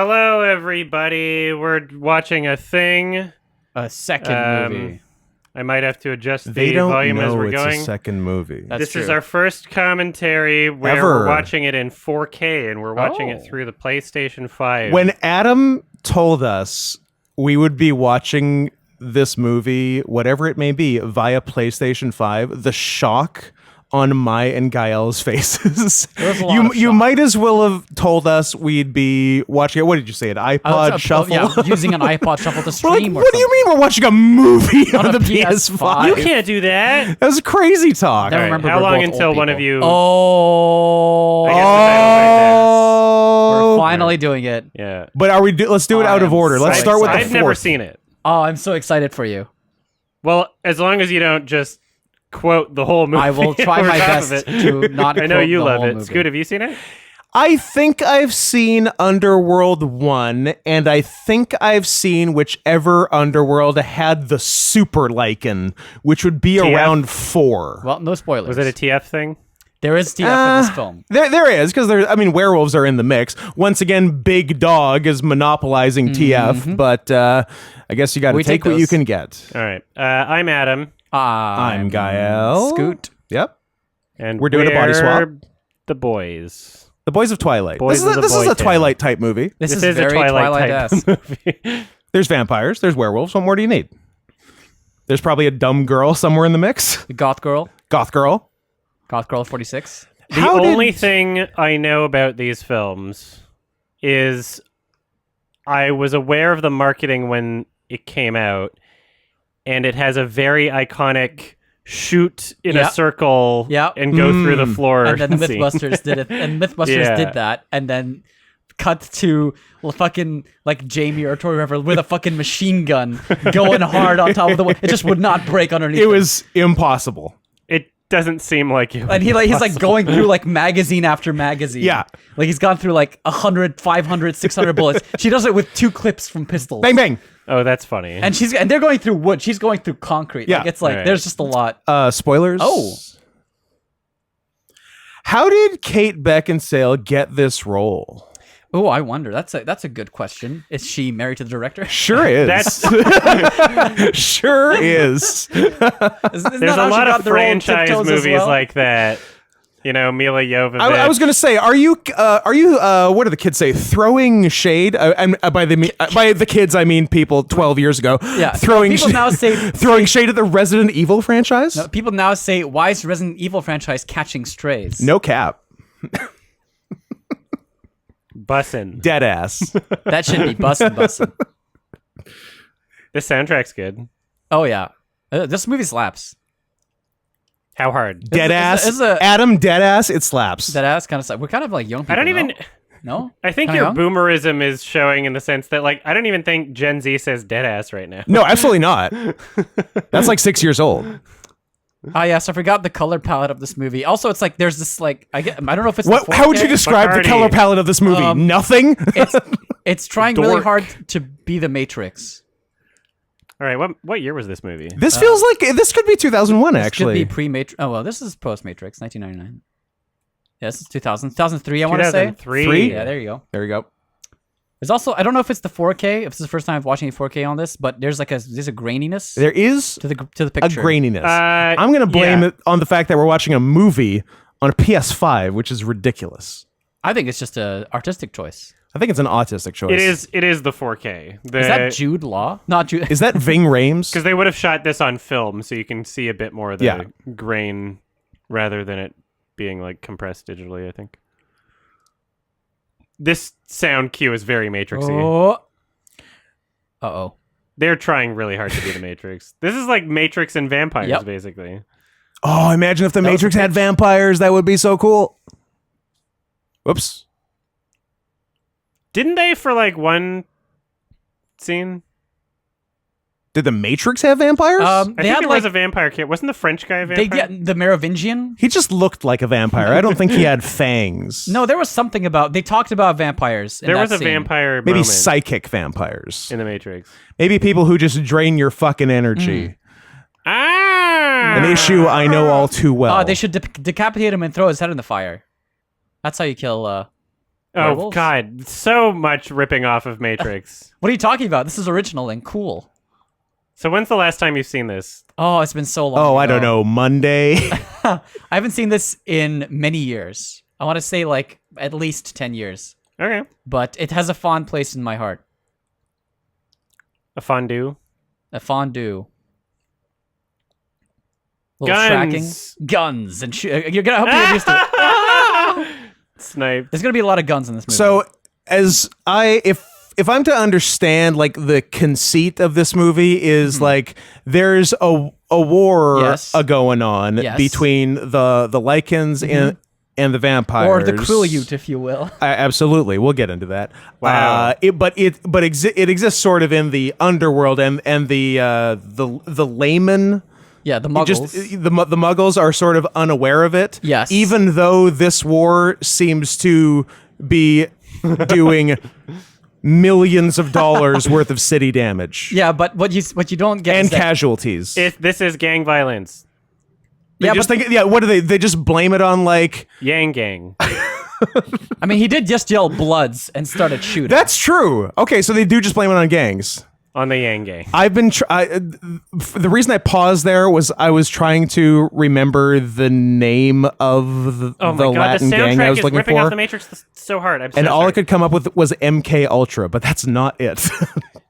Hello, everybody. We're watching a thing. A second movie. I might have to adjust They the don't volume as know we're it's going. a second movie. That's This is true. our first commentary where Ever. we're watching it in 4K, and we're watching it Oh. through the PlayStation 5. When Adam told us we would be watching this movie, whatever it may be, via PlayStation 5, the shock on my and Gael's faces. There was a lot of You shock. might as well have told us we'd be watching it. What did you say? An iPod shuffle? Yeah, using an iPod shuffle to We're like, stream. what do you mean we're watching a movie on the PS5? you can't do that. That was crazy talk. Never All right, remember how we're long both until old one of people. you... Oh, I guess the title's right we're Oh. finally doing it. there. Yeah. But are we? Let's do it out of order. Let's so start with the I've never fourth. seen it. Oh, I'm so excited for you. Well, as long as you don't just quote the whole movie. I will try over my top best of it. to not. I know quote you the love whole it. movie. Scoot, have you seen it? I think I've seen Underworld 1, and I think I've seen whichever Underworld had the super lichen, which would be TF? around 4. Well, no spoilers. Was it a TF thing? There is TF in this film. There is, because werewolves are in the mix. Once again, Big Dog is monopolizing TF, but I guess you got to We take take what you those. can get. All right. I'm Adam. I'm Gael. Scoot. Yep. And We're doing a body swap. The boys. The Boys of Twilight. Boys of the this is Boy a Town. Twilight type movie. This is a very Twilight Twilight-esque. type movie. There's vampires. There's werewolves. What more do you need? There's probably a dumb girl somewhere in the mix. The Goth Girl. Goth girl. Goth Girl 46. The only thing I know about these films is I was aware of the marketing when it came out, and it has a very iconic shoot in a Yep. circle Yep. and go through the floor. And then the scene. Mythbusters did it. And Mythbusters Yeah. did that. And then cut to fucking like Jamie or Tori River with a fucking machine gun going hard on top of the wall. It just would not break underneath. It him. was impossible. It doesn't seem like it. And he's like going through like magazine after magazine. Yeah. Like he's gone through like 100, 500, 600 bullets. She does it with 2 clips from pistols. Bang bang. Oh, that's funny. And they're going through wood. She's going through concrete. Yeah. Like it's like Right. there's just a lot. Spoilers. Oh. How did Kate Beckinsale get this role? Oh, I wonder. That's a good question. Is she married to the director? Sure is. That's sure is. Isn't there's that a how she lot got of the role in franchise Tiptoes as movies well? like that. You know, Mila Jovovich. I was gonna say, are you? What do the kids say? Throwing shade. And by the kids, I mean people 12 years ago. Yeah. Throwing. People now say throwing shade at the Resident Evil franchise. No, people now say, why is Resident Evil franchise catching strays? No cap. Bussin'. Dead ass. That should be bussin'. The soundtrack's good. Oh, yeah. This movie slaps. How hard? Dead ass. this is a- Adam. Dead ass. It slaps. That ass kind of slaps. We're kind of like young people. I don't even. No? I think Kinda your young? boomerism is showing in the sense that, like, I don't even think Gen Z says dead ass right now. No, absolutely not. That's like 6 years old. Ah, yes. I forgot the color palette of this movie. Also, it's like, there's this, like, I don't know if it's What? the How would you 4K. describe the Bacardi. color palette of this movie? Nothing. It's trying really Dork. hard to be the Matrix. All right, what year was this movie? This feels like this could be 2001. This Actually, could be pre-Matrix. Oh, well, this is post-Matrix, 1999. Yeah, this is 2000. 2003, I want to say. 2003. Three? Yeah, there you go. there you go. There's also, I don't know if it's the 4K, if this is the first time I'm watching a 4K on this, but there's a graininess There is to the a picture. graininess. Uh, I'm gonna blame yeah. it on the fact that we're watching a movie on a PS5, which is ridiculous. I think it's just a artistic choice. I think it's an autistic choice. It is the 4K. Is that Jude Law? Not Jude. Is that Ving Rhames? Because they would have shot this on film, so you can see a bit more of the Yeah. grain rather than it being like compressed digitally. I think this sound cue is very Matrixy. Oh. Uh-oh. They're trying really hard to be the Matrix. This is like Matrix and vampires, Yep. basically. Oh, imagine if the That was Matrix a had vampires. That would be so cool. Whoops. Didn't they for like one scene? Did the Matrix have vampires? I They think had there like was a vampire kid. Wasn't the French guy a they vampire? get the Merovingian. he just looked like a vampire. I don't think he had fangs. No, there was something about they talked about vampires. In there that was a scene. vampire Maybe moment psychic vampires. in the Matrix. Maybe people who just drain your fucking energy. Ah, An issue I know all too well. Oh, they should decapitate him and throw his head in the fire. That's how you kill Oh Werewolves? God, so much ripping off of Matrix. What are you talking about? This is original and cool. So when's the last time you've seen this? Oh, it's been so long. Oh, I ago. don't know. Monday. I haven't seen this in many years. I want to say like at least 10 years. Okay. But it has a fond place in my heart. A fondue. A fondue. Little Guns. tracking. Guns. And you're gonna hope you get used to it. Snipe. There's gonna be a lot of guns in this movie. So if I'm to understand like the conceit of this movie is like there's a war Yes. going on Yes. between the Lycans and the vampires, or the Quileute, if you will. Absolutely, we'll get into that. Wow. It exists sort of in the underworld and the layman. Yeah, the Muggles. Just the Muggles are sort of unaware of it. Yes. Even though this war seems to be doing millions of dollars worth of city damage Yeah, but what you don't get and is that, casualties. This is gang violence. They yeah, just but- think, yeah. What do they? They just blame it on like. Yang gang. I mean, he did just yell "Bloods" and started shooting. That's true. Okay, so they do just blame it on gangs. On the Yang gang. I've been. The reason I paused there was I was trying to remember the name of the Oh my God, Latin the gang I soundtrack was is looking ripping off for, the Matrix so hard. I'm so and all sorry. I could come up with was MK Ultra, but that's not it.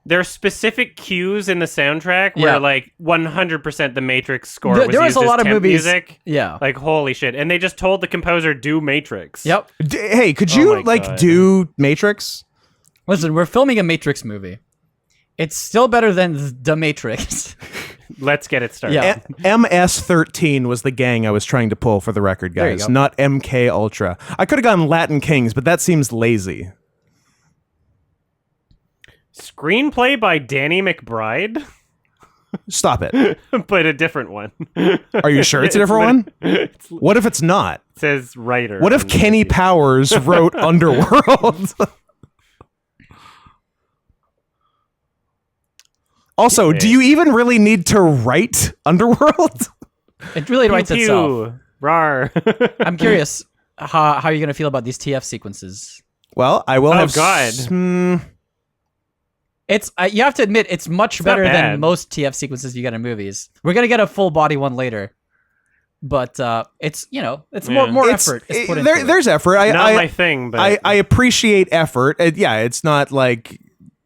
There are specific cues in the soundtrack Yeah. where, like, 100% the Matrix score There was was used a as lot of temp movies. music. Yeah. Like, holy shit. And they just told the composer, do Matrix. Yep. Hey, could Oh you my like God. do Matrix? Listen, we're filming a Matrix movie. It's still better than The Matrix. Let's get it started. Yeah. MS-13 was the gang I was trying to pull for the record, There you guys, go. not MK Ultra. I could have gone Latin Kings, but that seems lazy. Screenplay by Danny McBride, Stop it. but a different one. Are you sure it's a different one? It What if it's not? says writer. What if on Kenny Wiki. Powers wrote Underworld? Also, do you even really need to write Underworld? It really writes Pew, itself. pew. Rar. I'm curious how you're going to feel about these TF sequences. Well, I will Oh, have. God. It's you have to admit it's much not better bad. than most TF sequences you get in movies. We're gonna get a full body one later, but it's it's Yeah. more effort. Is put into it. There's effort. Not I my thing, but I appreciate effort. Yeah, it's not like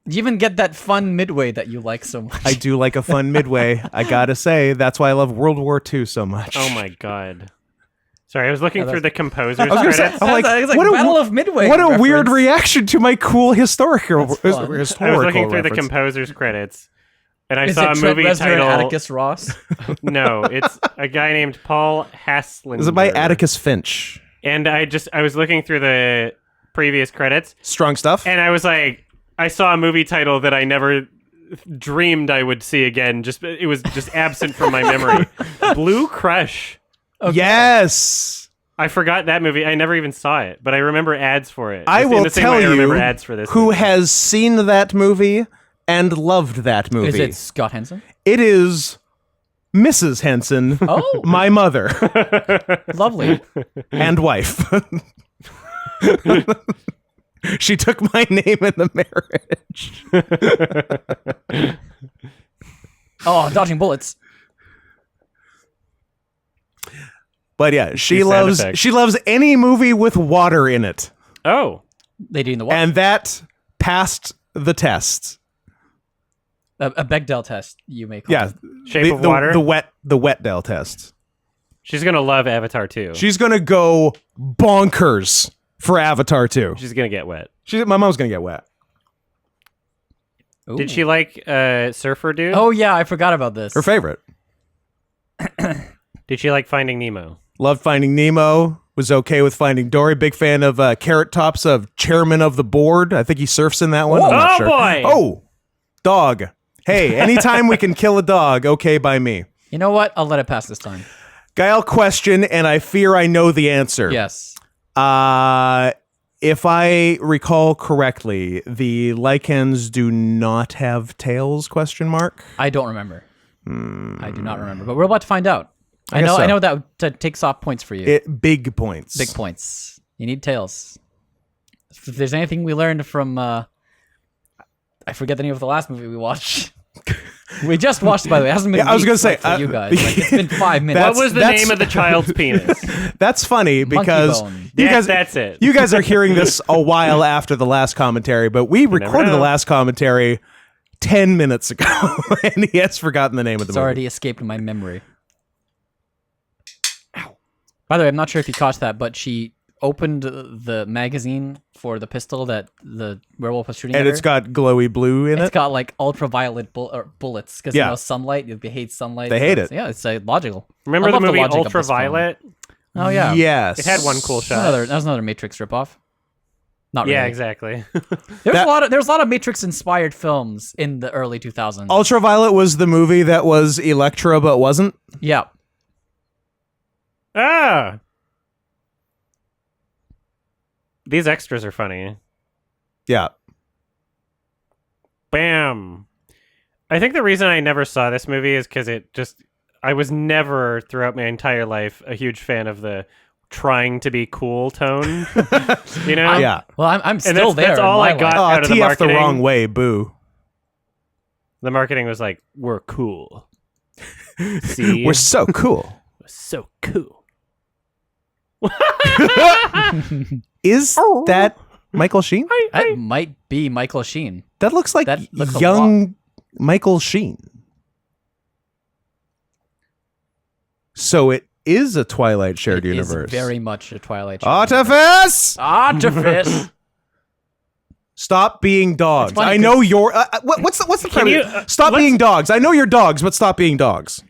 You even get that fun midway that you like so much. I do like a fun midway. I gotta say that's why I love World War II so much. oh my God. Sorry, I was looking Yeah, through the composer's I was gonna say, credits. I'm like, It's like what a Battle of Midway What a weird reference. reaction to my cool historical That's fun. I was historical looking through the reference. composer's credits, and I Is saw it a Trent movie Reznor and title. Atticus Ross? No, it's a guy named Paul Haslund. Is it by Atticus Finch? And I was looking through the previous credits, Strong stuff. and I was like, I saw a movie title that I never dreamed I would see again. It was just absent from my memory. Blue Crush. Yes. I forgot that movie. I never even saw it, but I remember ads for it. I Just in will the same tell way I remember you ads for this who movie. has seen that movie and loved that movie. Is it Scott Henson? It is Mrs. Henson, Oh, my mother lovely. and wife. She took my name in the marriage. Oh, dodging bullets. But yeah, she These sound loves effects. any movie with water in it. Oh, They do in the water. And that passed the test. A Bechdel test, you may call Yeah. it. Shape of Water. The wet Dell test. She's gonna love Avatar 2. She's gonna go bonkers for Avatar 2. She's gonna get wet. My mom's gonna get wet. Ooh. Did she like Surfer Dude? Oh, yeah, I forgot about this. Her favorite. Did she like Finding Nemo? Loved Finding Nemo. Was okay with Finding Dory. Big fan of Carrot Top's of Chairman of the Board. I think he surfs in that one. I'm not Oh, sure. boy! Oh, dog. Hey, anytime we can kill a dog, okay by me. You know what? I'll let it pass this time. Guile question, and I fear I know the answer. Yes. If I recall correctly, the Lycans do not have tails? Question mark. I don't remember. I do not remember, but we're about to find out. I guess know. so. I know that takes off points for you. Big points. Big points. You need tails. If there's anything we learned from, I forget the name of the last movie we watched. We just watched, by the way. It hasn't been. I was gonna weeks, say, like, for you guys. Like, it's been 5 minutes. What was the name of the child's penis? That's funny because bone. you guys, That's it. you guys are hearing this a while after the last commentary, but we recorded the know. last commentary 10 minutes ago, and he has forgotten the name of the It's movie. already escaped my memory. Ow. By the way, I'm not sure if you caught that, but she opened the magazine for the pistol that the werewolf was shooting And at her. it's got glowy blue in It's it. got like ultraviolet bullets because Yeah. you know sunlight. They hate sunlight. They so hate it's- it. Yeah, it's logical. Remember I the love movie logic of this film. Ultraviolet? Oh yeah, Yes. It had one cool shot. That was another Matrix ripoff. Not really. Yeah, exactly. There's That- a lot of Matrix inspired films in the early 2000s. Ultraviolet was the movie that was Electra but wasn't. Yeah. Ah! These extras are funny. Yeah. Bam! I think the reason I never saw this movie is because I was never, throughout my entire life, a huge fan of the trying to be cool tone. You know? Yeah. Well, I'm And still there. that's in all my I got life. Oh, out of the TF the marketing. wrong way, boo. The marketing was like, we're cool. See? We're so cool. We're so cool. Is that Michael Sheen? That might be Michael Sheen. That looks like That looks a young Michael Sheen. So it is a Twilight shared It is universe. very much a Twilight. Artifice! Artifice. Stop being dogs. It's funny I know you're. What's the Can premise? you, Stop let's- being dogs. I know you're dogs, but stop being dogs.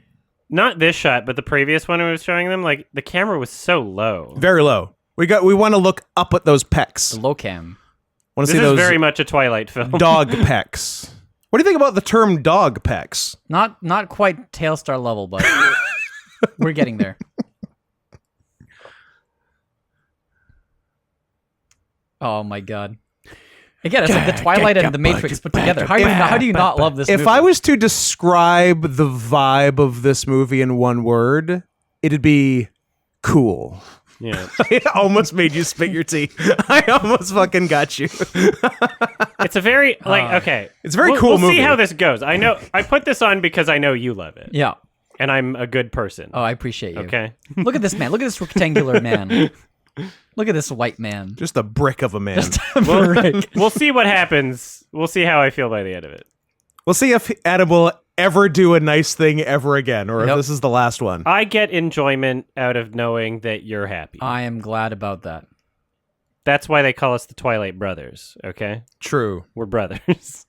Not this shot, but the previous one I was showing them, like, the camera was so low. Very low. We want to look up at those pecs. The low cam. Want to This see is those very much a Twilight film. dog pecs. What do you think about the term dog pecs? Not quite Tailstar level, but we're getting there. Oh my god. Again, it's like the Twilight and the Matrix put together. How do you not love this movie? If I was to describe the vibe of this movie in one word, it'd be cool. Yeah. I almost made you spit your tea. I almost fucking got you. It's a very, okay. It's a very We'll cool movie. see how this goes. I know, I put this on because I know you love it. Yeah. And I'm a good person. Oh, I appreciate you. Okay. Look at this man. Look at this rectangular man. Look at this white man. Just a brick of a man. We'll see what happens. We'll see how I feel by the end of it. We'll see if Adam will ever do a nice thing ever again, or if Nope. this is the last one. I get enjoyment out of knowing that you're happy. I am glad about that. That's why they call us the Twilight Brothers, okay? True. We're brothers.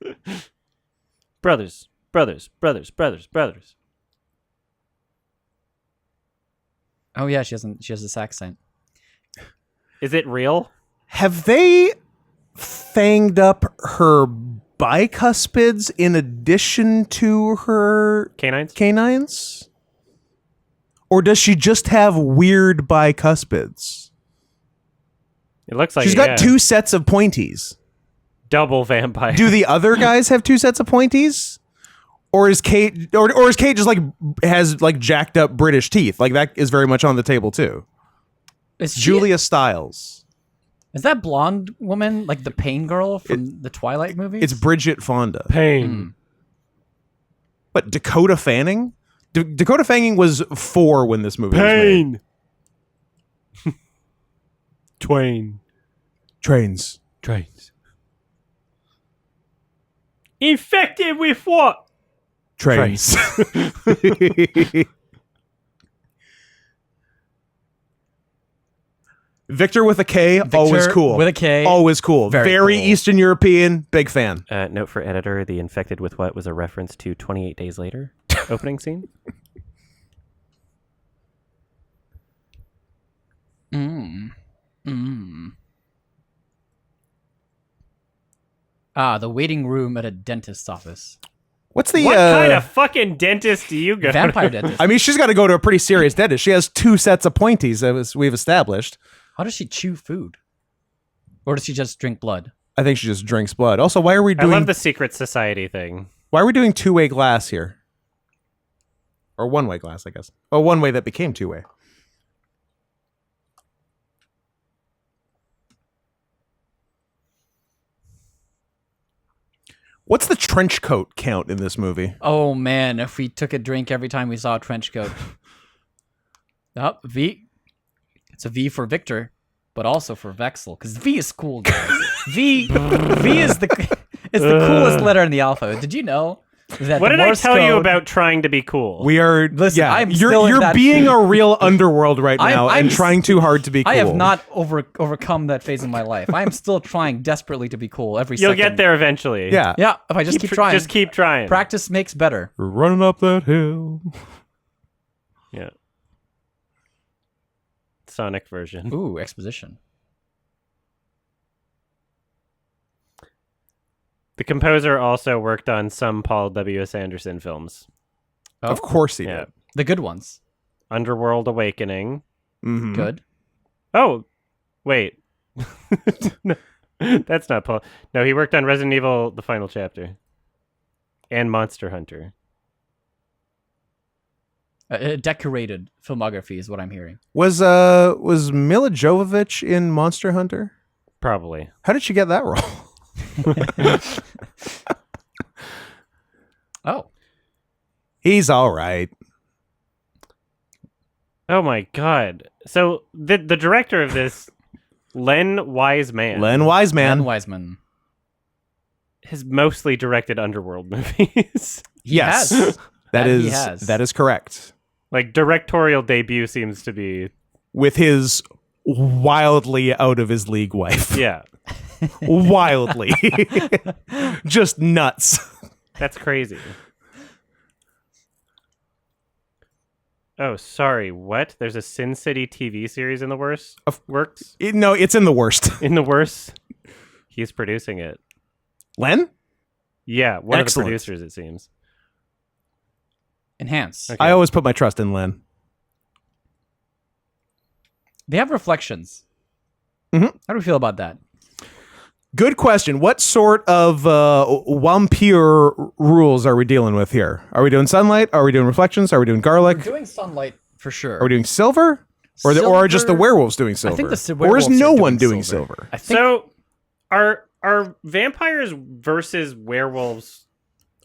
brothers, brothers, brothers, brothers, brothers. Oh yeah, she has this accent. Is it real? Have they fanged up her bicuspids in addition to her Canines? canines? Or does she just have weird bicuspids? It looks like She's got two sets of pointies. double vampire. Do the other guys have two sets of pointies? Or is Kate or is Kate just like has like jacked up British teeth? Like that is very much on the table too. Is Julia Stiles. Is that blonde woman like the Pain Girl from the Twilight movies? It's Bridget Fonda. Pain. But Dakota Fanning? Dakota Fanning was 4 when this movie was made. Pain. Twain. Trains. Trains. Infected with what? Trains. Victor with a K, always cool. with a K. Always cool. Very Very cool. Eastern European, big fan. Note for editor, the infected with what was a reference to 28 Days Later opening scene. Ah, the waiting room at a dentist's office. What's the What kind of fucking dentist do you go Vampire to? dentist. I mean, she's got to go to a pretty serious dentist. She has 2 sets of pointies, as we've established. How does she chew food? Or does she just drink blood? I think she just drinks blood. Also, why are we I doing love the secret society thing. why are we doing 2-way glass here? Or 1-way glass, I guess. Oh, 1-way that became 2-way. What's the trench coat count in this movie? Oh man, if we took a drink every time we saw a trench coat. Oh, V. It's a V for Victor, but also for Vexel, because V is cool, guys. V is the coolest letter in the alphabet. Did you know that What the did I Morse tell you code- about trying to be cool? We are. Listen, I'm you're still in you're that- being a real underworld right now I'm and trying too hard to be cool. I have not overcome that phase in my life. I am still trying desperately to be cool every You'll second. get there eventually. Yeah. Yeah, if I just keep trying. Just keep trying. Practice makes better. We're running up that hill. Yeah. Sonic version. Ooh, exposition. The composer also worked on some Paul W.S. Anderson films. Oh, Of course he Yeah. did. the good ones. Underworld Awakening. Mhm. Good. Oh, wait. No, that's not Paul. No, he worked on Resident Evil: The Final Chapter and Monster Hunter. A decorated filmography is what I'm hearing. Was Mila Jovovich in Monster Hunter? Probably. How did she get that role? Oh, He's all right. Oh my god. So the director of this, Len Wiseman, Len Wiseman. Len Wiseman. has mostly directed Underworld movies. Yes. has. That He is has. that is correct. Like directorial debut seems to be With his wildly out of his league wife. yeah. Wildly. Just nuts. That's crazy. Oh, sorry. What? There's a Sin City TV series in the works. No, it's in the worst. In the worst. He's producing it. Len? Yeah, one Excellent. of the producers, it seems. Enhance. Okay. I always put my trust in Len. They have reflections. Mhm. How do we feel about that? Good question. What sort of vampire rules are we dealing with here? Are we doing sunlight? Are we doing reflections? Are we doing garlic? Doing sunlight for sure. Are we doing silver? Or just the werewolves doing silver? I think the or werewolves is no are one doing doing silver. silver? I think So, are vampires versus werewolves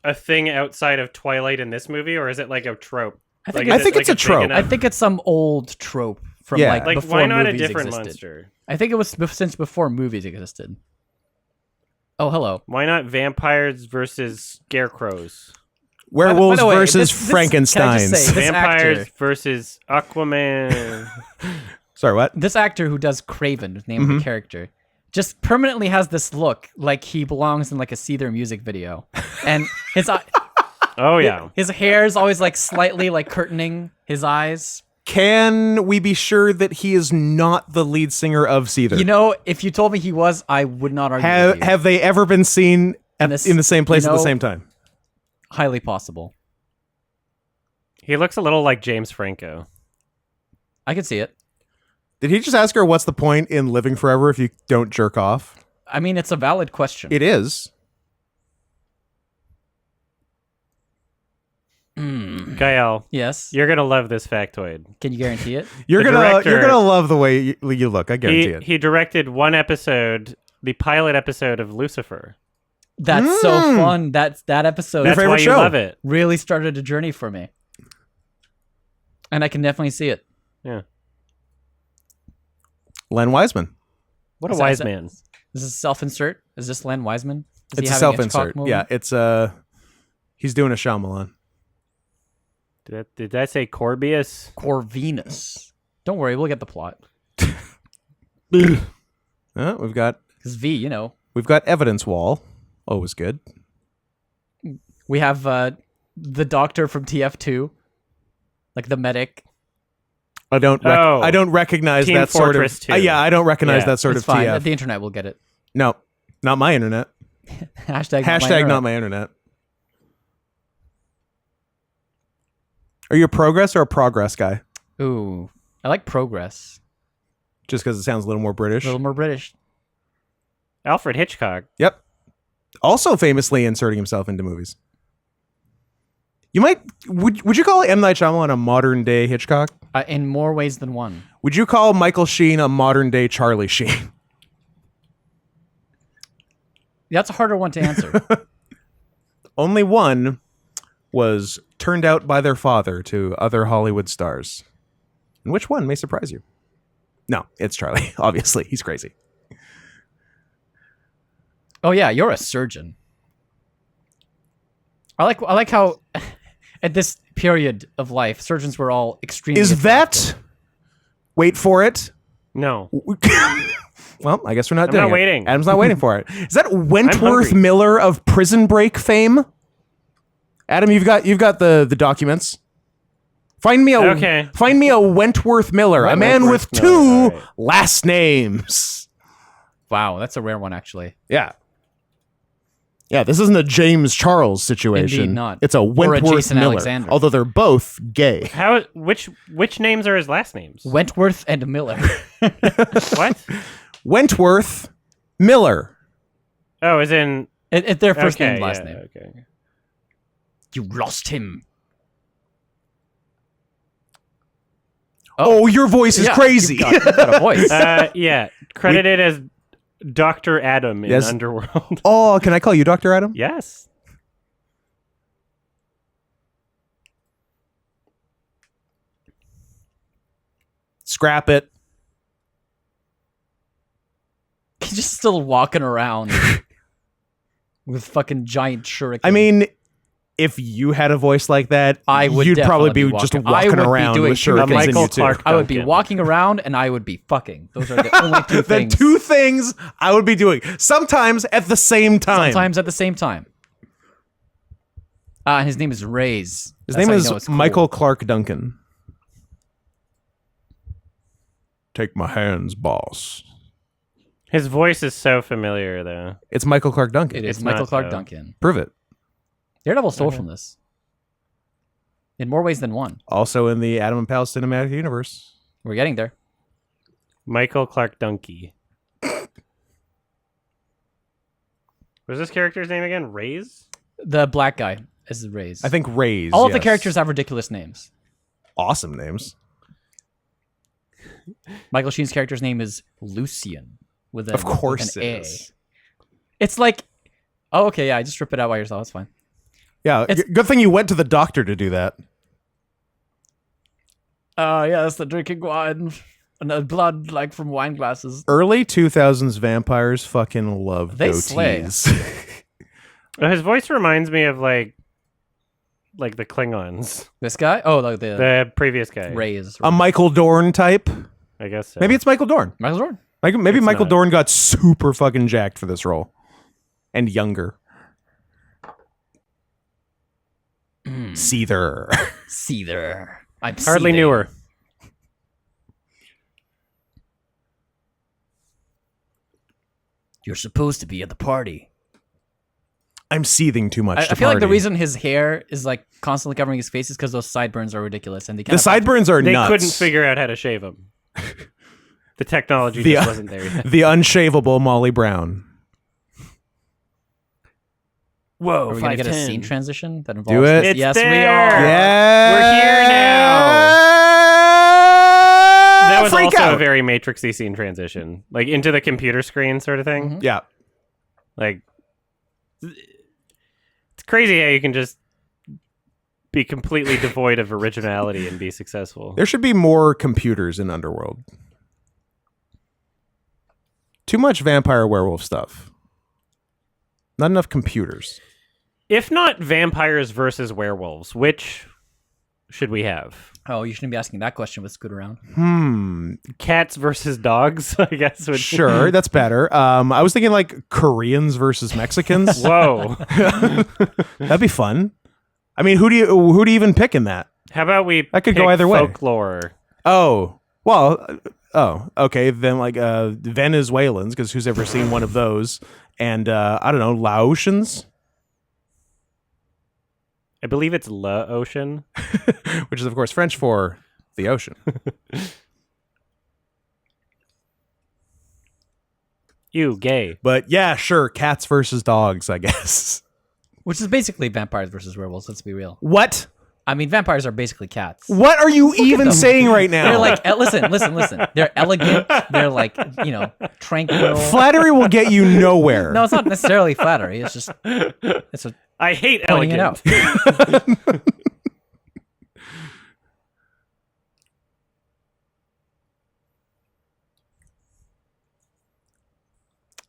a thing outside of Twilight in this movie, or is it like a trope? I think Like, is it's it a big trope. enough- I think it's some old trope from Yeah. like Like, before why not a movies different existed. monster? I think it was since before movies existed. Oh, hello. Why not vampires versus scarecrows? Werewolves By the way, versus this- can I just say, Frankensteins. this Vampires actor- versus Aquaman. Sorry, what? This actor who does Craven, the name of Mm-hmm. the character, just permanently has this look like he belongs in like a Seether music video, and his Oh yeah. his hair is always like slightly like curtaining his eyes. Can we be sure that he is not the lead singer of Seether? You know, if you told me he was, I would not argue with you. have they ever been seen in this- the same place you at the know- same time? Highly possible. He looks a little like James Franco. I could see it. Did he just ask her what's the point in living forever if you don't jerk off? I mean, it's a valid question. It is. Gael, Yes. you're gonna love this factoid. Can you guarantee it? You're The gonna director- love the way you look. I guarantee it. He directed one episode, the pilot episode of Lucifer. That's so fun. That episode That's favorite why you show. love it. really started a journey for me. And I can definitely see it. Yeah. Len Wiseman. What a Is wise that- man. Is this self-insert? Is this Len Wiseman? Is It's he a having self-insert. Hitchcock moment? Yeah, it's he's doing a Shyamalan. Did that say Corbius? Corvinus. Don't worry, we'll get the plot. We've got Because V, you know, evidence wall. Always good. we have the doctor from TF2, like the medic. I don't recognize Team that Fortress sort 2. of. Yeah, I don't recognize Yeah, that sort It's of fine. TF. The internet will get it. No, not my internet. Hashtag Not my internet. Are you a progress or a progress guy? Ooh, I like progress. Just because it sounds a little more British. A little more British. Alfred Hitchcock. Yep. Also famously inserting himself into movies. You might would you call M. Night Shyamalan a modern day Hitchcock? In more ways than one. Would you call Michael Sheen a modern day Charlie Sheen? That's a harder one to answer. Only one was turned out by their father to other Hollywood stars. And which one may surprise you? No, it's Charlie. Obviously, he's crazy. Oh yeah, you're a surgeon. I like how at this period of life, surgeons were all extremely. Is attractive. that? Wait for it. No. Well, I guess we're not I'm doing not it. waiting. Adam's not waiting for it. Is that Wentworth hungry. Miller of Prison Break fame? Adam, you've got the documents. Find me a Wentworth Miller, a man Wentworth with Miller, two all right. last names. Wow, that's a rare one actually. Yeah. Yeah, this isn't a James Charles situation. Indeed not. It's a Or a Wentworth Jason Miller. Alexander. Although they're both gay. Which names are his last names? Wentworth and Miller. What? Wentworth Miller. Oh, as in It's their first okay, name, last yeah, name. Okay. You lost him. Oh, your voice is Yeah, crazy. You've got a voice. Yeah, credited as Dr. Adam in Yes. Underworld. Oh, can I call you Dr. Adam? Yes. Scrap it. He's just still walking around with fucking giant shuriken. I mean, if you had a voice like that, I would you'd probably definitely be be just walking- I walking would be around doing with shurikens. shurikens in Michael you too. Clark I would be Duncan. walking around and I would be fucking. Those are the only two The things. two things I would be doing, sometimes at the same time. Sometimes at the same time. And his name is Ray's. His That's name how you is know it's cool. Michael Clark Duncan. Take my hands, boss. His voice is so familiar, though. It's Michael Clark Duncan. It is It's Michael not, Clark though. Duncan. Prove it. Daredevil stole from this. In more ways than one. Also in the Adam and Pal cinematic universe. We're getting there. Michael Clark Dunky. What's this character's name again? Rays? The black guy is the Ray's. I think Ray's. all of the yes. characters have ridiculous names. Awesome names. Michael Sheen's character's name is Lucian with Of course an it A. is. It's like, oh, okay, yeah, just rip it out by yourself. It's fine. Yeah, It's- good thing you went to the doctor to do that. Yeah, that's the drinking wine and the blood like from wine glasses. Early 2000s vampires fucking love They slay. goatees. His voice reminds me of like the Klingons. This guy? Oh, like The previous guy. Ray's. A Michael Dorn type. I guess so. Maybe it's Michael Dorn. Michael Jordan. Maybe It's Michael not. Dorn got super fucking jacked for this role. And younger. Seether. Seether. I'm Hardly seething. knew her. You're supposed to be at the party. I'm seething too much I to feel like the party. reason his hair is like constantly covering his face is because those sideburns are ridiculous, and they The kind of sideburns are They nuts. couldn't figure out how to shave him. The technology The- just wasn't there yet. The unshavable Molly Brown. Whoa, Are we gonna get a scene transition that involves? Do it. this? It's Yes, we there. are. Yeah. We're here now. That was Freak also out. a very Matrixy scene transition, like into the computer screen sort of thing. Mhm. Yeah. Like, it's crazy how you can just be completely devoid of originality and be successful. There should be more computers in Underworld. Too much vampire werewolf stuff. Not enough computers. If not vampires versus werewolves, which should we have? Oh, you shouldn't be asking that question with Scoot around. Cats versus dogs, I guess. Would Sure, that's better. I was thinking like Koreans versus Mexicans. Whoa. That'd be fun. I mean, who do you even pick in that? How about we That could go pick either way. folklore? Oh, well, okay. Then like Venezuelans, because who's ever seen one of those? And I don't know, Laotians, I believe it's La Ocean. which is of course French for the ocean. You gay. But yeah, sure, cats versus dogs, I guess. Which is basically vampires versus werewolves. Let's be real. What? I mean, vampires are basically cats. What are you even them. saying right now? They're like, listen. They're elegant. They're like, tranquil. Flattery will get you nowhere. No, it's not necessarily flattery. It's just, it's a I hate Pointing it elegant. out.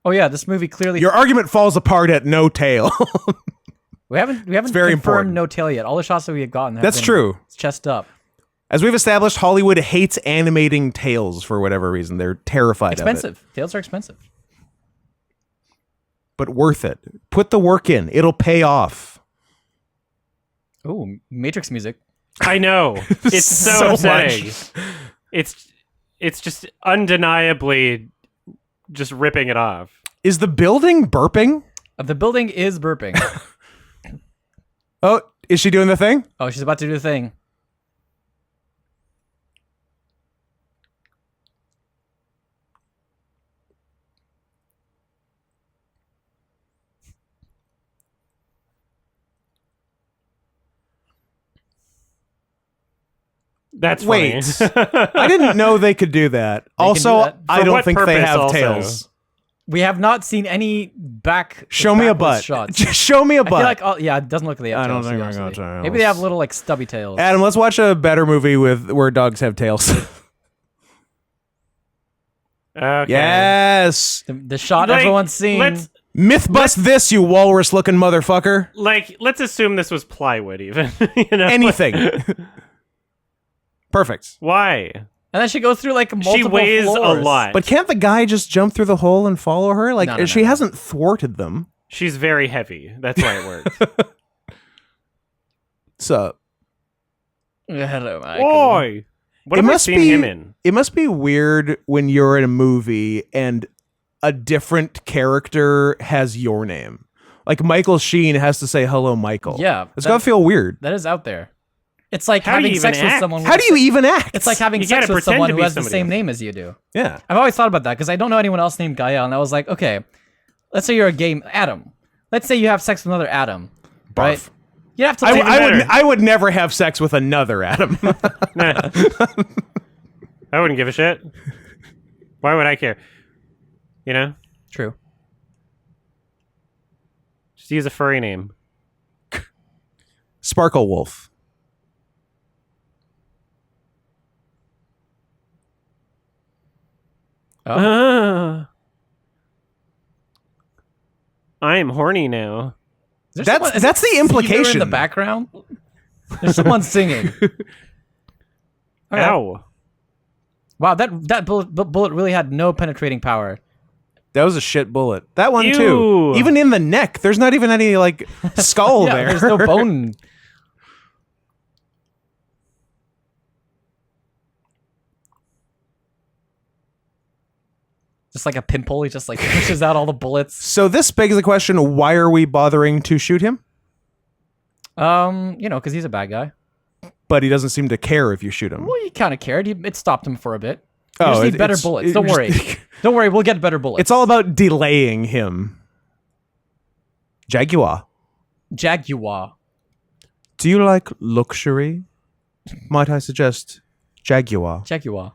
Oh yeah, this movie clearly Your argument falls apart at no tail. we haven't very confirmed important. no tail yet. All the shots that we have gotten have That's been true. chest up. As we've established, Hollywood hates animating tails for whatever reason. They're terrified of it. Expensive. Tails are expensive. But worth it. Put the work in. It'll pay off. Ooh, Matrix music. I know. It's so, So upsetting. much. It's just undeniably just ripping it off. Is the building burping? The building is burping. Oh, is she doing the thing? Oh, she's about to do the thing. That's Wait. funny. I didn't know they could do that. Also, that. I For don't what think they purpose have also? tails. We have not seen any Show me a backwards butt. shots. Just show me a I feel butt. like, yeah, it doesn't look like they have I don't tails, think to be they honest got with you. tails. Maybe they have little like stubby tails. Adam, let's watch a better movie where dogs have tails. Okay. Yes. The shot Like, everyone's seen. Let's Myth bust this, you walrus-looking motherfucker. let's assume this was plywood, even. You know? Anything. Perfect. Why? And then she goes through like multiple She weighs floors. a lot. But can't the guy just jump through the hole and follow her? Like, No, she no. hasn't thwarted them. She's very heavy. That's why it works. So Hello, Michael. Boy, what It have we must seen be- him in? it must be weird when you're in a movie and a different character has your name. Like Michael Sheen has to say hello, Michael. Yeah, It's gotta feel weird. that is out there. It's like How do having you sex even with act? someone. How do you even act? It's like having You sex gotta with pretend someone to who be has the somebody same else. name as you do. Yeah. I've always thought about that because I don't know anyone else named Gael, and I was like, okay, let's say you're a gay Adam. Let's say you have sex with another Adam, right? Barf. You have to. I, take- better. I would never have sex with another Adam. Nah. I wouldn't give a shit. Why would I care? You know? True. Just use a furry name. Sparkle Wolf. Oh. I am horny now. Is there That's is the it Caesar implication. in the background. There's someone singing. Okay. Ow. Wow, that bullet really had no penetrating power. That was a shit bullet. That one Ew. too. Even in the neck, there's not even any like skull Yeah, there. there's no bone. Just like a pimple, he just like pushes out all the bullets. So this begs the question: why are we bothering to shoot him? Because he's a bad guy. But he doesn't seem to care if you shoot him. Well, he kind of cared. It stopped him for a bit. Oh, You just need it- better it's- bullets. it- Don't worry. Don't worry. We'll get better bullets. It's all about delaying him. Jaguar. Jaguar. Do you like luxury? Might I suggest Jaguar? Jaguar.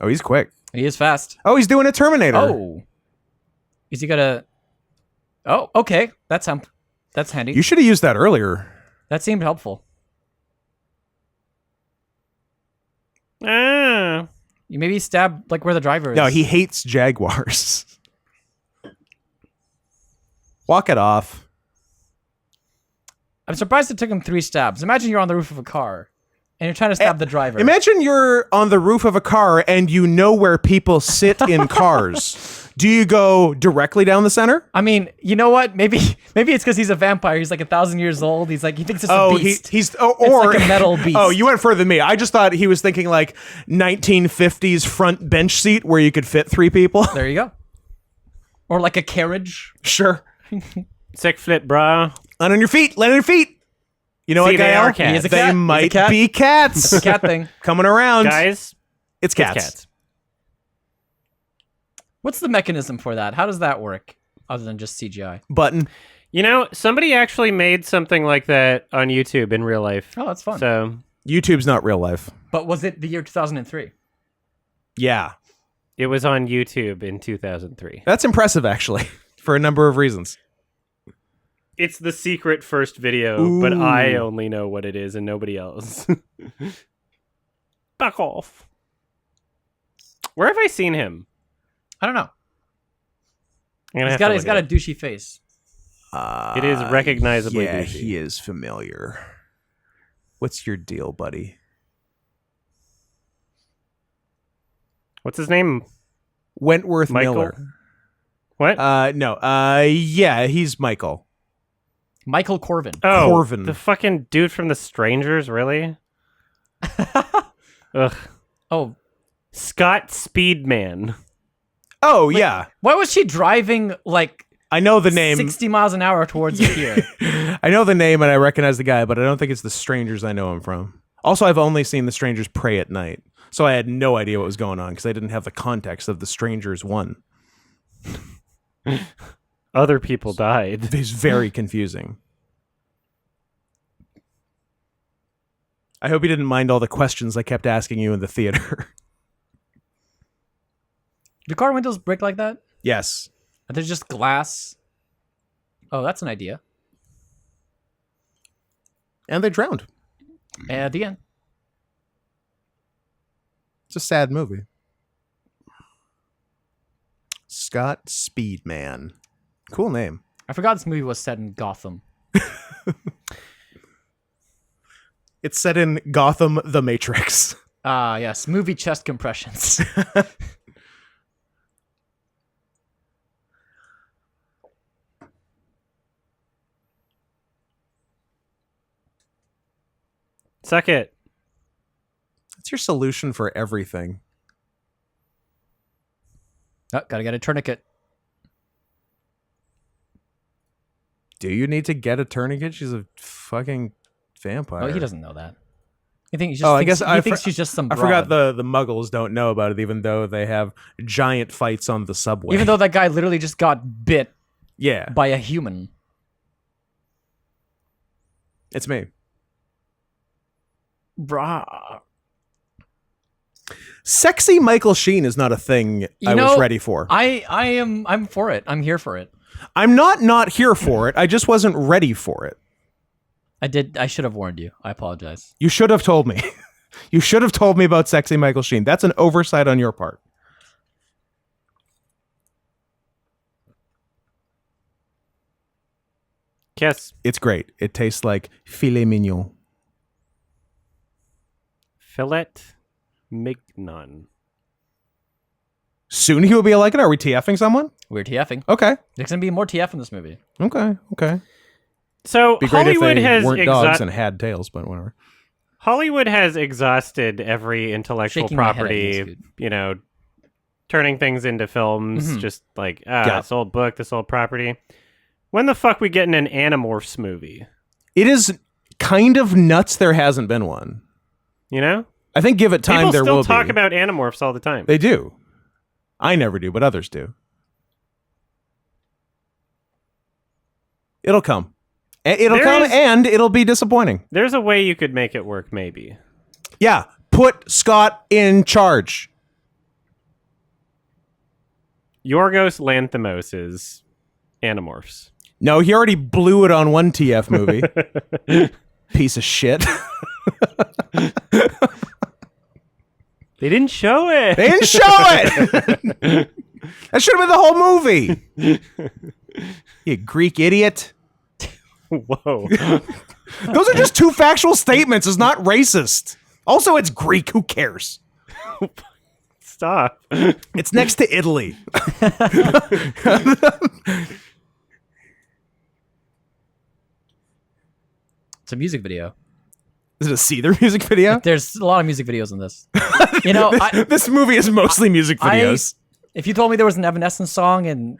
Oh, he's quick. He is fast. Oh, he's doing a Terminator. Oh. Is he gonna... Oh, okay. That's handy. You should have used that earlier. That seemed helpful. Ah. You maybe stab like where the driver is. No, he hates Jaguars. Walk it off. I'm surprised it took him 3 stabs. Imagine you're on the roof of a car and you're trying to stab the driver. Imagine you're on the roof of a car and you know where people sit in cars. Do you go directly down the center? I mean, you know what? Maybe it's because he's a vampire. He's like 1,000 years old. He thinks it's a Oh, beast. he's It's like a metal beast. Oh, you went further than me. I just thought he was thinking like 1950s front bench seat where you could fit 3 people. There you go. Or like a carriage. Sure. Sick flip, brah. Land on your feet. Land on your feet. You know See, what, they Gael? are cats. He is a They cat. He's a might cat. be cats. It's a cat thing. Coming around. Guys, It's cats. it's cats. What's the mechanism for that? How does that work other than just CGI? Button. You know, somebody actually made something like that on YouTube in real life. Oh, that's fun. So, YouTube's not real life. But was it the year 2003? Yeah. It was on YouTube in 2003. That's impressive, actually, for a number of reasons. It's the secret first video, but I only know what it is and nobody else. Back off. Where have I seen him? I don't know. I'm gonna He's have got to he's look got a it up. douchey face. It is recognizably Yeah, douchey. he is familiar. What's your deal, buddy? What's his name? Wentworth Michael? Miller. What? No. Yeah, he's Michael. Michael Corvin. Oh, Corvin. the fucking dude from The Strangers, really? Ugh. Oh, Scott Speedman. Oh, yeah. why was she driving like I know the name. 60 miles an hour towards it here? I know the name and I recognize the guy, but I don't think it's The Strangers I know him from. Also, I've only seen The Strangers Pray at Night, so I had no idea what was going on because I didn't have the context of The Strangers 1. Other people died. It's very confusing. I hope you didn't mind all the questions I kept asking you in the theater. Do car windows break like that? Yes. Are they just glass? Oh, that's an idea. And they drowned. At the end. It's a sad movie. Scott Speedman. Cool name. I forgot this movie was set in Gotham. It's set in Gotham, The Matrix. Ah, yes. Movie chest compressions. Suck it. That's your solution for everything. Oh, gotta get a tourniquet. Do you need to get a tourniquet? She's a fucking vampire. Oh, he doesn't know that. You think he just Oh, I thinks, guess he I thinks she's just some I broad. forgot the muggles don't know about it, even though they have giant fights on the subway. Even though that guy literally just got bit yeah, by a human. it's me. Bruh. Sexy Michael Sheen is not a thing I was ready for. I'm for it. I'm here for it. I'm not here for it. I just wasn't ready for it. I should have warned you. I apologize. You should have told me. You should have told me about Sexy Michael Sheen. That's an oversight on your part. Kiss. It's great. It tastes like filet mignon. Filet mignon. Soon he will be like it. Are we TFing someone? We're TFing. Okay. There's gonna be more TF in this movie. Okay. So Be great Hollywood if they has weren't dogs and had tails, but whatever. Hollywood has exhausted every intellectual Shaking my head at property, this, you know, turning things into films, Mhm. just like, Yeah. this old book, this old property. When the fuck we getting an Animorphs movie? It is kind of nuts there hasn't been one. You know? I think give it time, People there still will talk be. about Animorphs all the time. They do. I never do, but others do. It'll come. It'll There come, is- and it'll be disappointing. There's a way you could make it work, maybe. Yeah, put Scott in charge. Yorgos Lanthimos' Animorphs. No, he already blew it on one TF movie. Piece of shit. They didn't show it. They didn't show it. That should have been the whole movie. You Greek idiot. Whoa. Those are just two factual statements. It's not racist. Also, it's Greek. Who cares? Stop. It's next to Italy. It's a music video. Is it a Seether music video? There's a lot of music videos in this. You know, This movie is mostly music videos. if you told me there was an Evanescence song and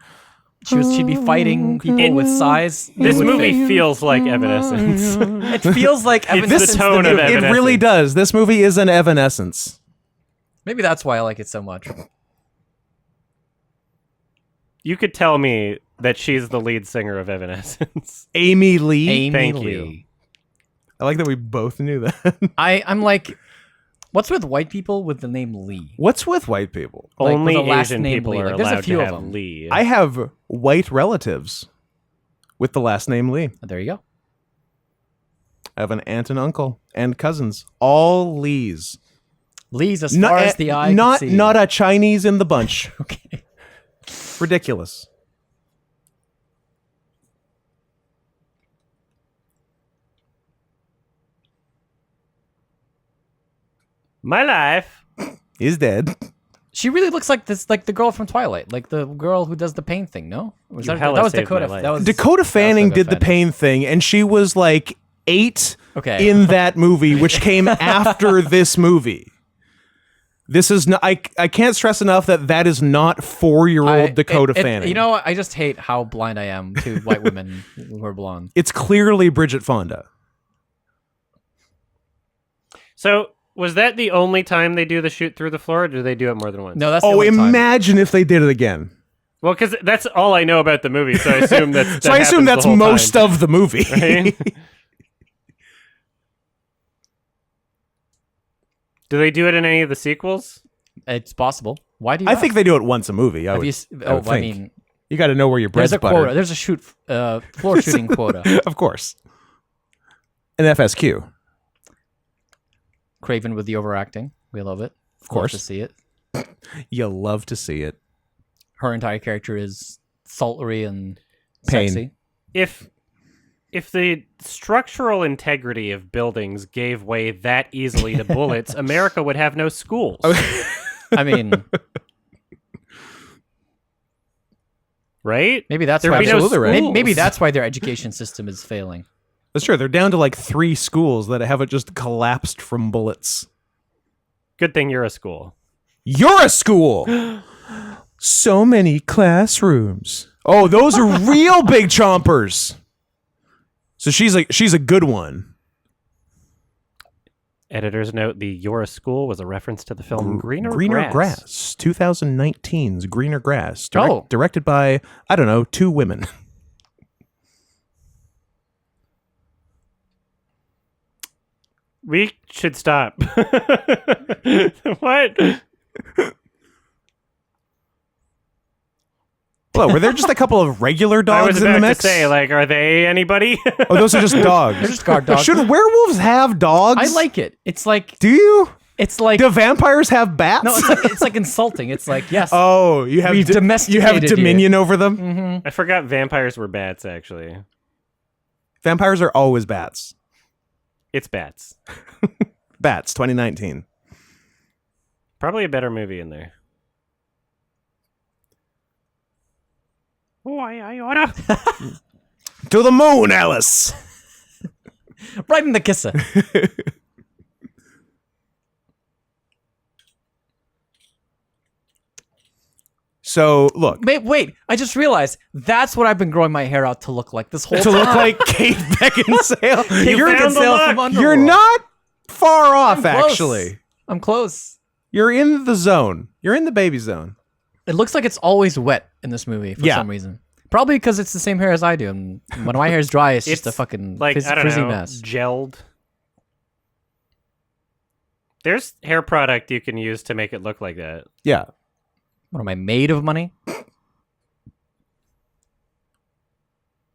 she'd be fighting people with sighs, it This would movie fit. feels like Evanescence. It feels like Evanescence. the tone of It Evanescence. really does. This movie is an Evanescence. Maybe that's why I like it so much. You could tell me that she's the lead singer of Evanescence. Amy Lee. Amy Thank Lee. you. I like that we both knew that. I'm like, What's with white people with the name Lee? What's with white people? Like, Only with a last Asian name people Lee. are Like, there's a allowed few to of have them. Lee. I have white relatives with the last name Lee. There you go. I have an aunt and uncle and cousins, all Lees. Lee's as far as the eye not can see. not a Chinese in the bunch. Okay. Ridiculous. My life. Is dead. She really looks like this, like the girl from Twilight, like the girl who does the pain thing. No, was You that hella was saved my Dakota? life. That was Dakota Fanning did the Dakota pain thing, and she was like 8 Okay. in that movie, which came after this movie. This is not. I can't stress enough that is not 4-year-old Dakota Fanning. You know, what? I just hate how blind I am to white women who are blonde. It's clearly Bridget Fonda. So, was that the only time they do the shoot through the floor, or do they do it more than once? No, that's the Oh, only time. imagine if they did it again. Well, because that's all I know about the movie, so I assume that. So I assume that's most time, of the movie. right? Do they do it in any of the sequels? It's possible. Why do you? I ask? think they do it once a movie. I Have would, you? I would I think. mean, You got to know where your there's bread's a buttered. quota. There's a floor shooting quota. Of course. An FSQ. Craven with the overacting. We love it. Of course. to see it. You love to see it. Her entire character is sultry and Pain. sexy. If the structural integrity of buildings gave way that easily to bullets, America would have no schools. I mean, Right? maybe that's There'd why be no Absolutely right. schools. maybe that's why their education system is failing. That's true. They're down to like 3 schools that haven't just collapsed from bullets. Good thing you're a school. You're a school. So many classrooms. Oh, those are real big chompers. So she's a good one. Editor's note: the "You're a School" was a reference to the film Greener Grass, 2019's Greener Grass, Oh. directed by, I don't know, 2 women. We should stop. What? Well, were there just a couple of regular I dogs was in the about to mix? say, like, are they anybody? Oh, those are just dogs. They're just guard dogs. Should werewolves have dogs? I like it. It's like Do you? Do vampires have bats? no, it's like insulting. It's like yes. Oh, you have We've you have domesticated you. dominion over them. I forgot vampires were bats. Actually, Vampires are always bats. it's bats. Bats, 2019. Probably a better movie in there. Oh, I oughta. To the moon, Alice. Right in the kisser. So look, Wait, I just realized that's what I've been growing my hair out to look like this whole to time. look like Kate Beckinsale. You you're, found the look. from Underworld. you're not far off, close. actually. I'm close. You're in the zone. You're in the baby zone. It looks like it's always wet in this movie for Yeah. some reason. Probably because it's the same hair as I do, and when my hair is dry, it's just a fucking like I don't frizzy know, mess. gelled. There's hair product you can use to make it look like that. Yeah. What am I made of money?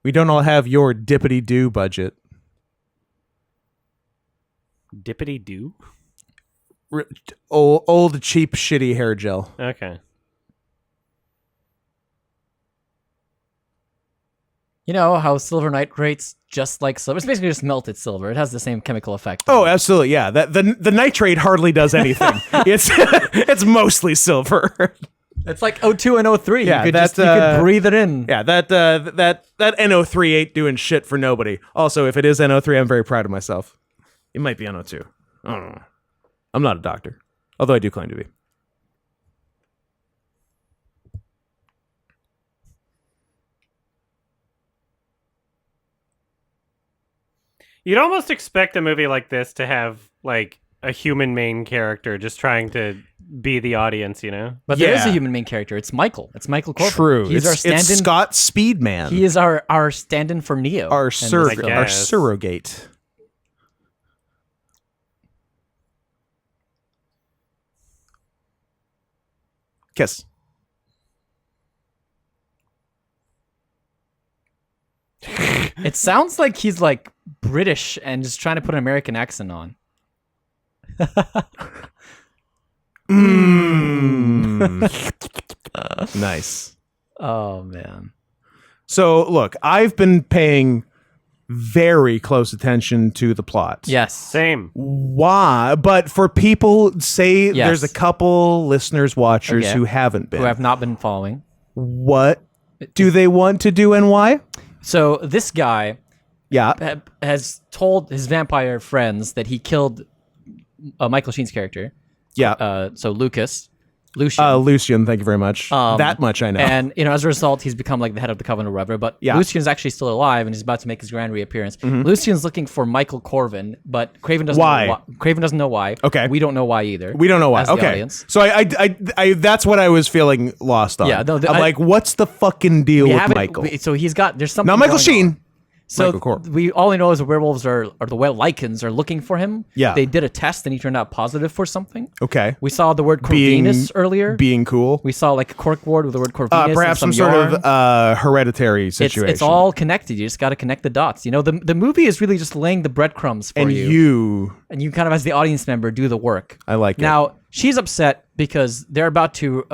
We don't all have your dippity-doo budget. Dippity doo. Old, cheap, shitty hair gel. Okay. You know how silver nitrates just like silver? It's basically just melted silver. It has the same chemical effect. Oh, absolutely, yeah. The nitrate hardly does anything. it's mostly silver. It's like O2 and O3. Yeah, you could that's, you could breathe it in. Yeah, that NO3 ain't doing shit for nobody. Also, if it is NO3, I'm very proud of myself. It might be NO2. I don't know. I'm not a doctor, although I do claim to be. You'd almost expect a movie like this to have like a human main character just trying to be the audience, you know? But there is Yeah. a human main character. It's Michael. It's Michael Corbin. True. He's our It's stand-in. Scott Speedman. He is our stand-in for Neo. our in this film. guess. surrogate. Kiss. It sounds like he's like British and just trying to put an American accent on. Nice. Oh man. So look, I've been paying very close attention to the plot. Yes. Same. Why? But for people, say Yes. there's a couple listeners, watchers Okay. who haven't been. Who have not been following. What do they want to do and why? So this guy Yeah. has told his vampire friends that he killed Michael Sheen's character. Yeah. So Lucian. Lucian, thank you very much. That much I know. And as a result, he's become like the head of the Covenant or whatever. But Yeah. Lucian's actually still alive, and he's about to make his grand reappearance. Lucian's looking for Michael Corvin, but Craven doesn't Why? know why. Craven doesn't know why. Okay. We don't know why either. We don't know why. as the Okay. audience. So I that's what I was feeling lost on. Yeah, no, I'm like, what's the fucking deal We with haven't- Michael? so he's got there's something. Not Michael going Sheen. on. So Michael Corvin. we all we know is the werewolves or the lycans are looking for him. Yeah. They did a test and he turned out positive for something. Okay. We saw the word Corvinus earlier. Being cool. We saw like a cork board with the word Corvinus. Perhaps and some sort yarn. of hereditary situation. It's all connected. You just got to connect the dots. The movie is really just laying the breadcrumbs for and you. And you kind of, as the audience member, do the work. I like it. Now, she's upset because they're about to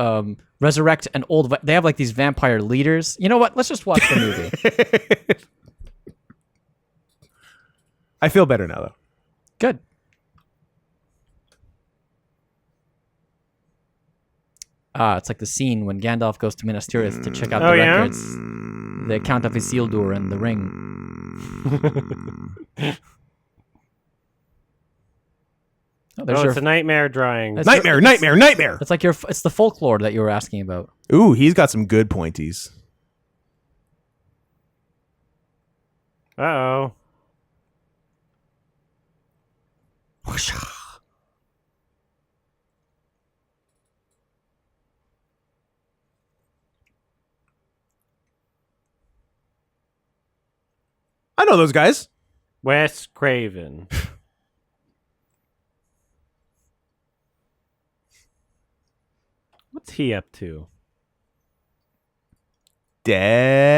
resurrect an old... They have like these vampire leaders. You know what? Let's just watch the movie. I feel better now, though. Good. It's like the scene when Gandalf goes to Minas Tirith to check out the yeah? records. The Count of Isildur and the ring. There's It's a nightmare drawing. That's- Nightmare. It's like it's the folklore that you were asking about. Ooh, he's got some good pointies. Uh-oh. I know those guys. Wes Craven. What's he up to? Dead?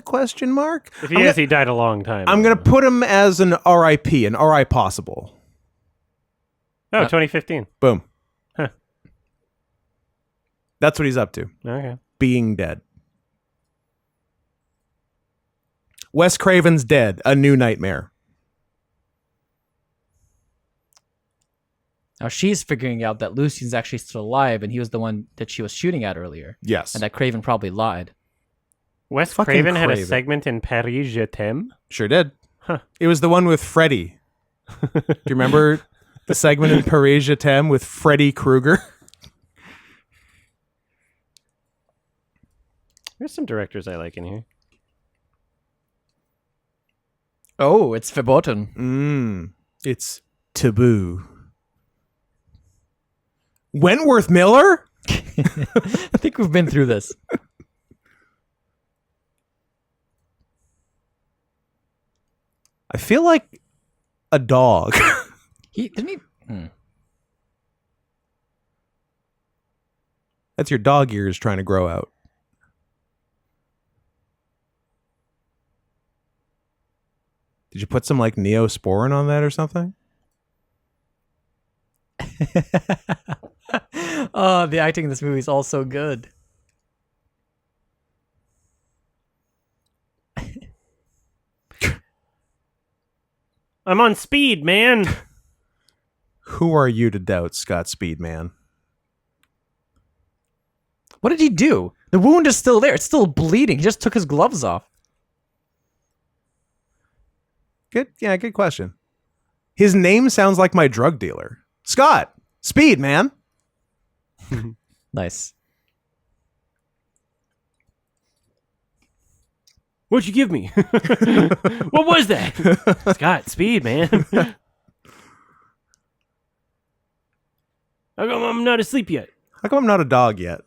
Question mark? If he is, he died a long time I'm ago. going to put him as an RIP, an RI possible. Oh, 2015. Boom. Huh. That's what he's up to. Okay. Being dead. Wes Craven's dead. A new nightmare. Now she's figuring out that Lucian's actually still alive, and he was the one that she was shooting at earlier, Yes. and that Craven probably lied. Wes Fucking Craven had a Craven. segment in Paris Je t'aime. Sure did. Huh. It was the one with Freddy. Do you remember the segment in Paris Je t'aime with Freddy Krueger? There's some directors I like in here. Oh, it's verboten. It's taboo. Wentworth Miller? I think we've been through this. I feel like a dog. He didn't he. That's your dog ears trying to grow out. Did you put some like Neosporin on that or something? Oh, the acting in this movie is all so good. I'm on speed, man. Who are you to doubt, Scott Speedman? What did he do? The wound is still there. It's still bleeding. He just took his gloves off. Good question. His name sounds like my drug dealer. Scott, Speed, man. Nice. What'd you give me? What was that? Scott, speed, man. How come I'm not asleep yet? How come I'm not a dog yet?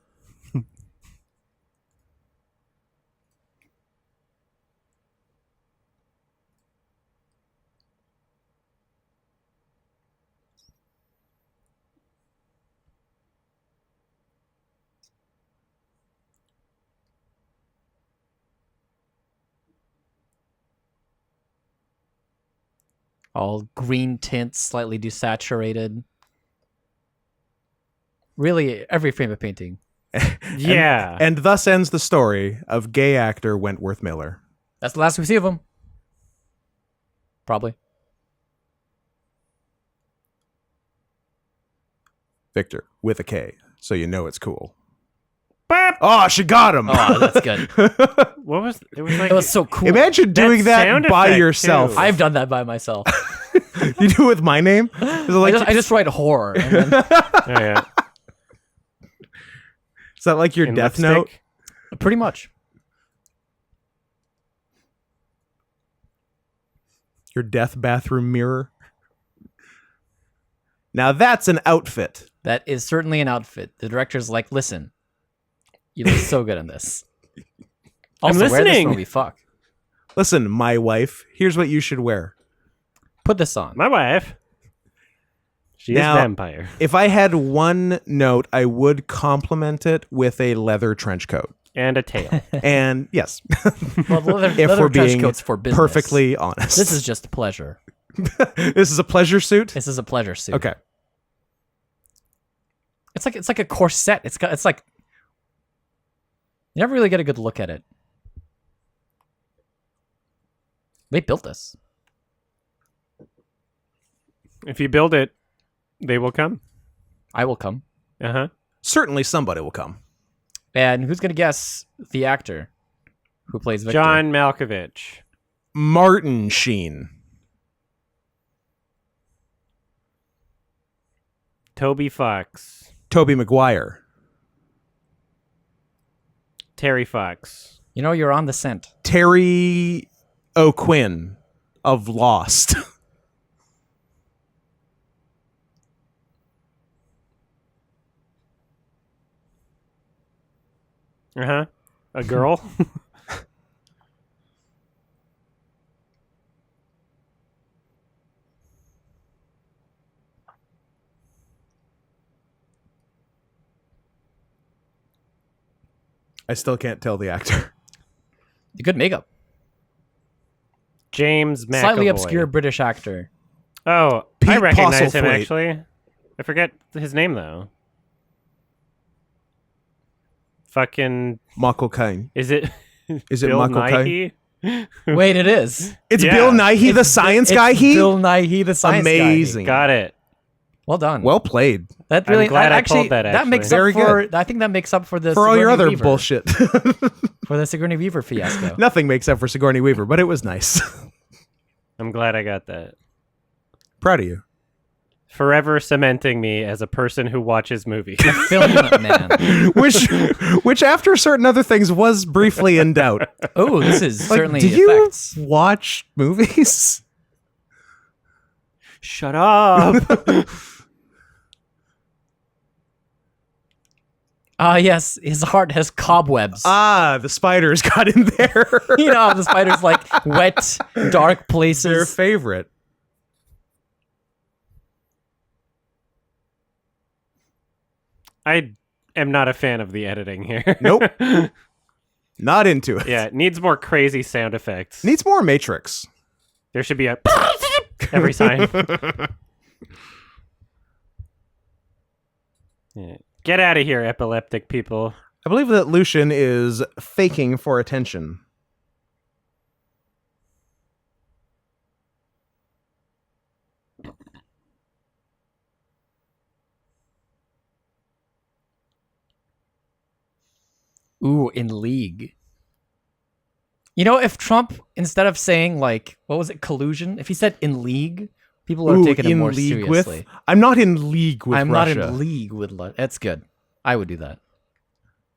All green tints, slightly desaturated. Really, every frame of painting. Yeah. And thus ends the story of gay actor Wentworth Miller. That's the last we see of him. Probably. Victor, with a K, so you know it's cool. Bop! Oh, she got him. Oh, that's good. What was it? Was like It was so cool. Imagine doing that sound by effect, yourself. too. I've done that by myself. You do it with my name? Is it like, I just write horror. And then, Oh, yeah. is that like your In Death lipstick? Note? pretty much. Your death bathroom mirror? Now that's an outfit. That is certainly an outfit. The director's like, listen, you look so good in this. Also, wear this listening. when we fuck. Listen, my wife, here's what you should wear. Put this on. My wife. She Now- is vampire. If I had one note, I would compliment it with a leather trench coat. And a tail. And yes, Well, leather if we're trench being coats for business. perfectly honest. This is just pleasure. This is a pleasure suit? This is a pleasure suit. Okay. It's like a corset. It's like you never really get a good look at it. They built this. If you build it, they will come. I will come. Uh-huh. Certainly somebody will come. And who's gonna guess the actor who plays Victor? John Malkovich. Martin Sheen. Toby Fox. Tobey Maguire. Terry Fox. You know, you're on the scent. Terry O'Quinn of Lost. Uh-huh. A girl. I still can't tell the actor. Good makeup. James McAvoy. Slightly obscure British actor. Oh, Pete I recognize him, Postlethwaite. actually. I forget his name, though. Fucking... Michael Caine. Is it... Is it Bill Michael Caine? Nighy? Wait, it is. It's Yeah. Bill Nighy, the science guy. It's He Bill Nighy, the science guy. amazing. Got it. Well done. Well played that I'm really glad I actually pulled that, that makes actually. up Very for. I think that makes up for the for all your Sigourney other Weaver, bullshit. for the Sigourney Weaver fiasco. Nothing makes up for Sigourney Weaver, but it was nice. I'm glad I got that. Proud of you. Forever cementing me as a person who watches movies. Film man. Which after certain other things was briefly in doubt. Oh, this is Like, certainly do you effects. watch movies? Shut up. Ah, yes, his heart has cobwebs. Ah, the spiders got in there. You know how the spiders like wet, dark Their places. favorite. I am not a fan of the editing here. Nope. Not into it. Yeah, it needs more crazy sound effects. Needs more Matrix. There should be a every time. Yeah. Get out of here, epileptic people. I believe that Lucian is faking for attention. Ooh, in League. You know, if Trump, instead of saying like, what was it, collusion? If he said in League, people are taking him in more league seriously. with? I'm not in league with I'm Russia. not in league with. That's good. I would do that.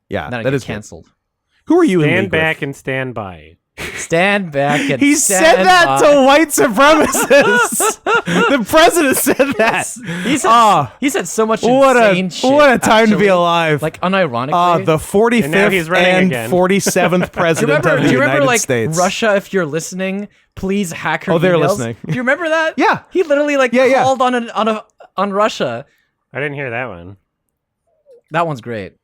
Yeah, Then I that get is good. canceled. Who are you in Stand league back with? and stand by. Stand back and He stand said that by. to white supremacists. The president said that. He said, Ah, he said so much what insane a shit. what a time to actually. be alive. Like unironically. The And now he's 45th running and again. 47th president do of the you remember United like States. Russia? If you're listening, please hack her. Oh, they're emails. listening. Do you remember that? Yeah. He literally like Yeah, yeah. called on Russia. I didn't hear that one. That one's great.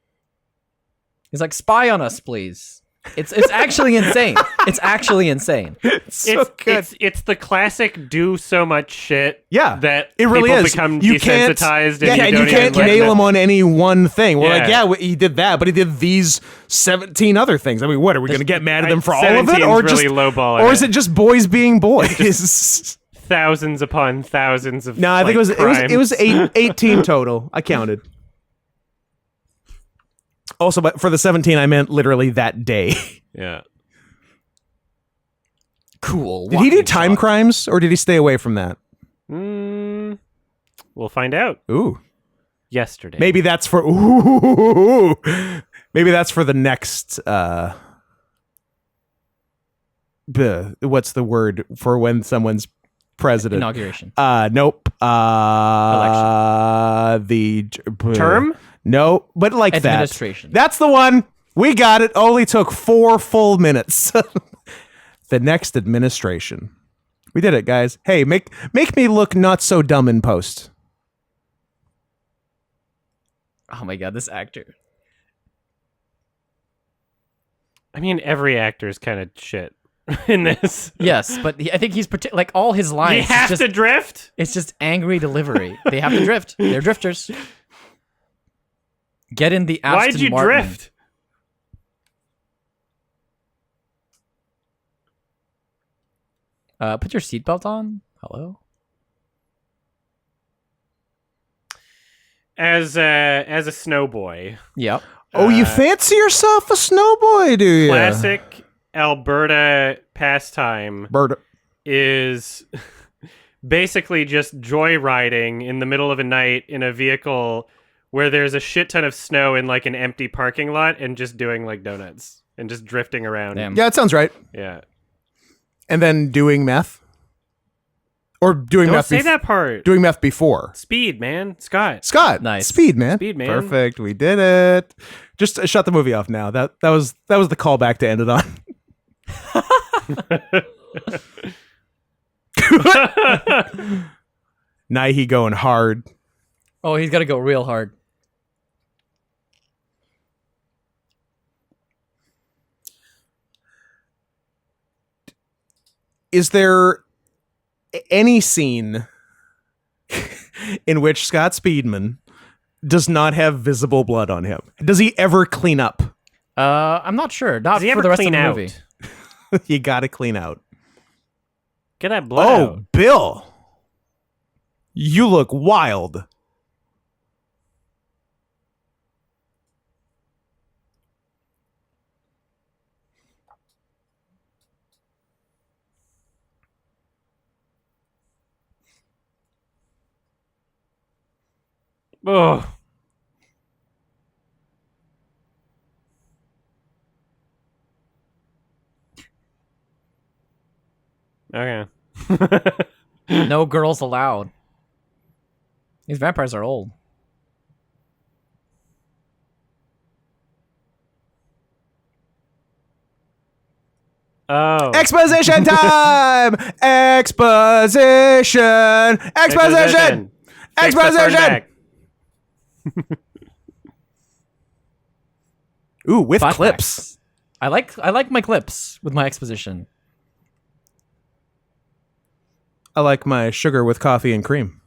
He's like, spy on us, please. It's actually insane. It's actually insane. So good. It's the classic do so much shit Yeah, that it really people is. become You can't- desensitized Yeah, and you don't can't even nail him on any one thing. We're like, Yeah. he did that, but he did these 17 other things. I mean, what are we going to get mad at them for all of it, 17's or really just lowballing or is it just boys being boys? thousands upon thousands of No, I think like, it was 18 total. I counted. Also, but for the 17, I meant literally that day. yeah. Cool. Did he do walking time shot. crimes, or did he stay away from that? We'll find out Ooh, yesterday. maybe that's for maybe that's for the next. What's the word for when someone's president? Inauguration. Nope. The Term? No, but like that. Administration. That's the one. We got it. Only took 4 full minutes. The next administration. We did it, guys. Hey, make me look not so dumb in post. Oh my god, this actor. I mean, every actor is kind of shit in this. Yes, but I think he's like all his lines. You have just, to drift? It's just angry delivery. They have to drift. They're drifters. Get in the Aston Why'd you Martin. drift? Put your seatbelt on. Hello. As a snowboy, Yep. Oh, you fancy yourself a snowboy, do you? classic Alberta pastime Bird. is basically just joyriding in the middle of a night in a vehicle where there's a shit ton of snow in like an empty parking lot and just doing like donuts and just drifting around. Damn. Yeah, it sounds right. Yeah. And then doing meth, or doing Don't meth. say that part. Doing meth before. Speed, man. Scott. Scott, Nice. Speed, man. Speed, man. Perfect. We did it. Just shut the movie off now. That was the callback to end it on. Naihi going hard. Oh, he's got to go real hard. Is there any scene in which Scott Speedman does not have visible blood on him? Does he ever clean up? I'm not sure. Not Does he for ever the rest of clean the out? movie. You gotta clean out. Get that blood Oh, out. Bill. You look wild. Oh. Okay. No girls allowed. These vampires are old. Oh. Exposition time! Exposition! Exposition! Exposition! Ooh, with Flashbacks. clips. I like my clips with my exposition. I like my sugar with coffee and cream.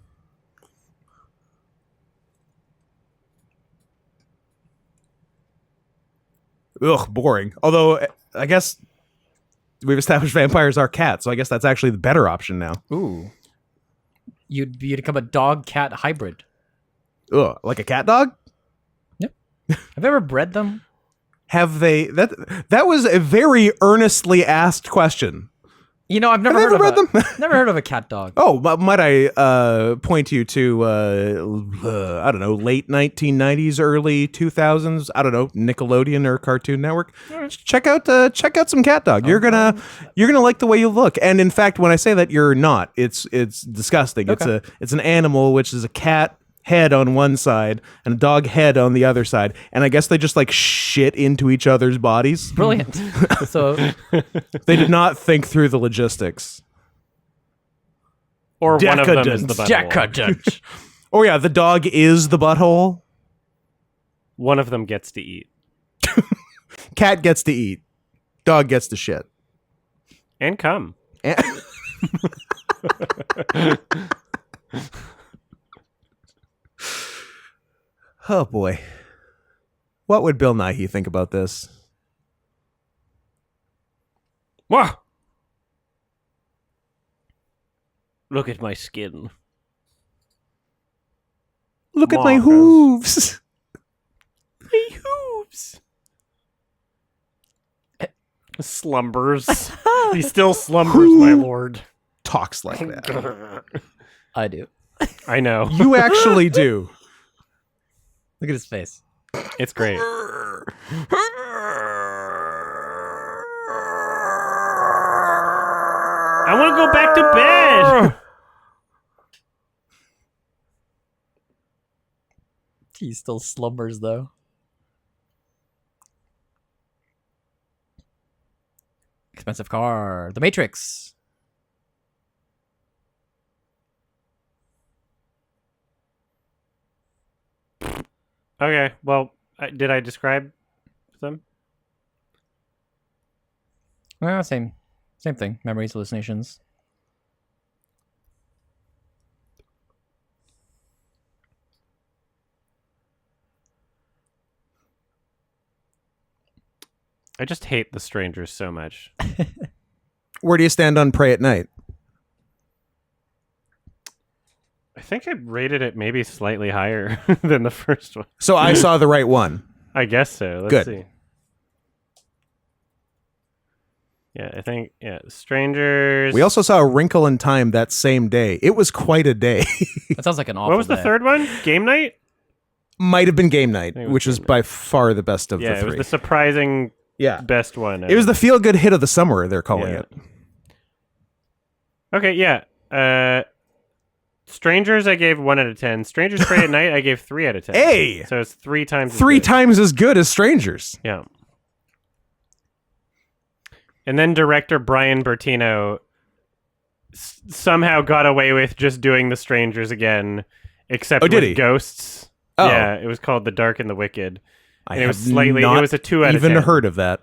Ugh, boring. Although, I guess we've established vampires are cats, so I guess that's actually the better option now. Ooh. You'd become a dog-cat hybrid. Ugh, like a cat dog? Have you ever bred them? Have they? That was a very earnestly asked question. You know, I've never Have heard you of ever bred them? never heard of a cat dog. Oh, might I point you to I don't know, late 1990s, early 2000s? I don't know, Nickelodeon or Cartoon Network. Check out some cat dog. You're gonna like the way you look. And in fact, when I say that, you're not. It's disgusting. Okay. It's an animal which is a cat head on one side and a dog head on the other side, and I guess they just like shit into each other's bodies. Brilliant. So They did not think through the logistics. Or one of them is the butthole. decadent. Oh yeah, the dog is the butthole. One of them gets to eat. Cat gets to eat. Dog gets the shit. And come. Oh boy. What would Bill Nighy think about this? Wah! Look at my skin. Look at my Marcus. hooves. My hooves. Slumbers. He still slumbers, my lord. Talks like that. I do. I know. You actually do. Look at his face. It's great. I want to go back to bed. He still slumbers, though. Expensive car. The Matrix. Okay, well, did I describe them? Well, same thing. Memories, hallucinations. I just hate The Strangers so much. Where do you stand on Pray at Night? I think I rated it maybe slightly higher than the first one. So I saw the right one. I guess so. Let's Good. see. Yeah, I think, Strangers. We also saw A Wrinkle in Time that same day. It was quite a day. That sounds like an awful What was the day. third one? Game Night? Might have been Game Night, think it was which was Game by far the best of Yeah, the it was three. the surprising Yeah. best one. It was the feel-good hit of the summer, they're calling Yeah. it. Okay, yeah. Strangers, I gave 1 out of 10. Strangers Pray at Night, I gave 3 out of 10. Hey! So it's 3 times. as 3 good. times as good as Strangers. Yeah. And then director Brian Bertino somehow got away with just doing The Strangers again, except Oh, did with he? ghosts. Oh. Yeah, it was called The Dark and the Wicked. I And it was have slightly. not It was a 2 out of even 10. heard of that.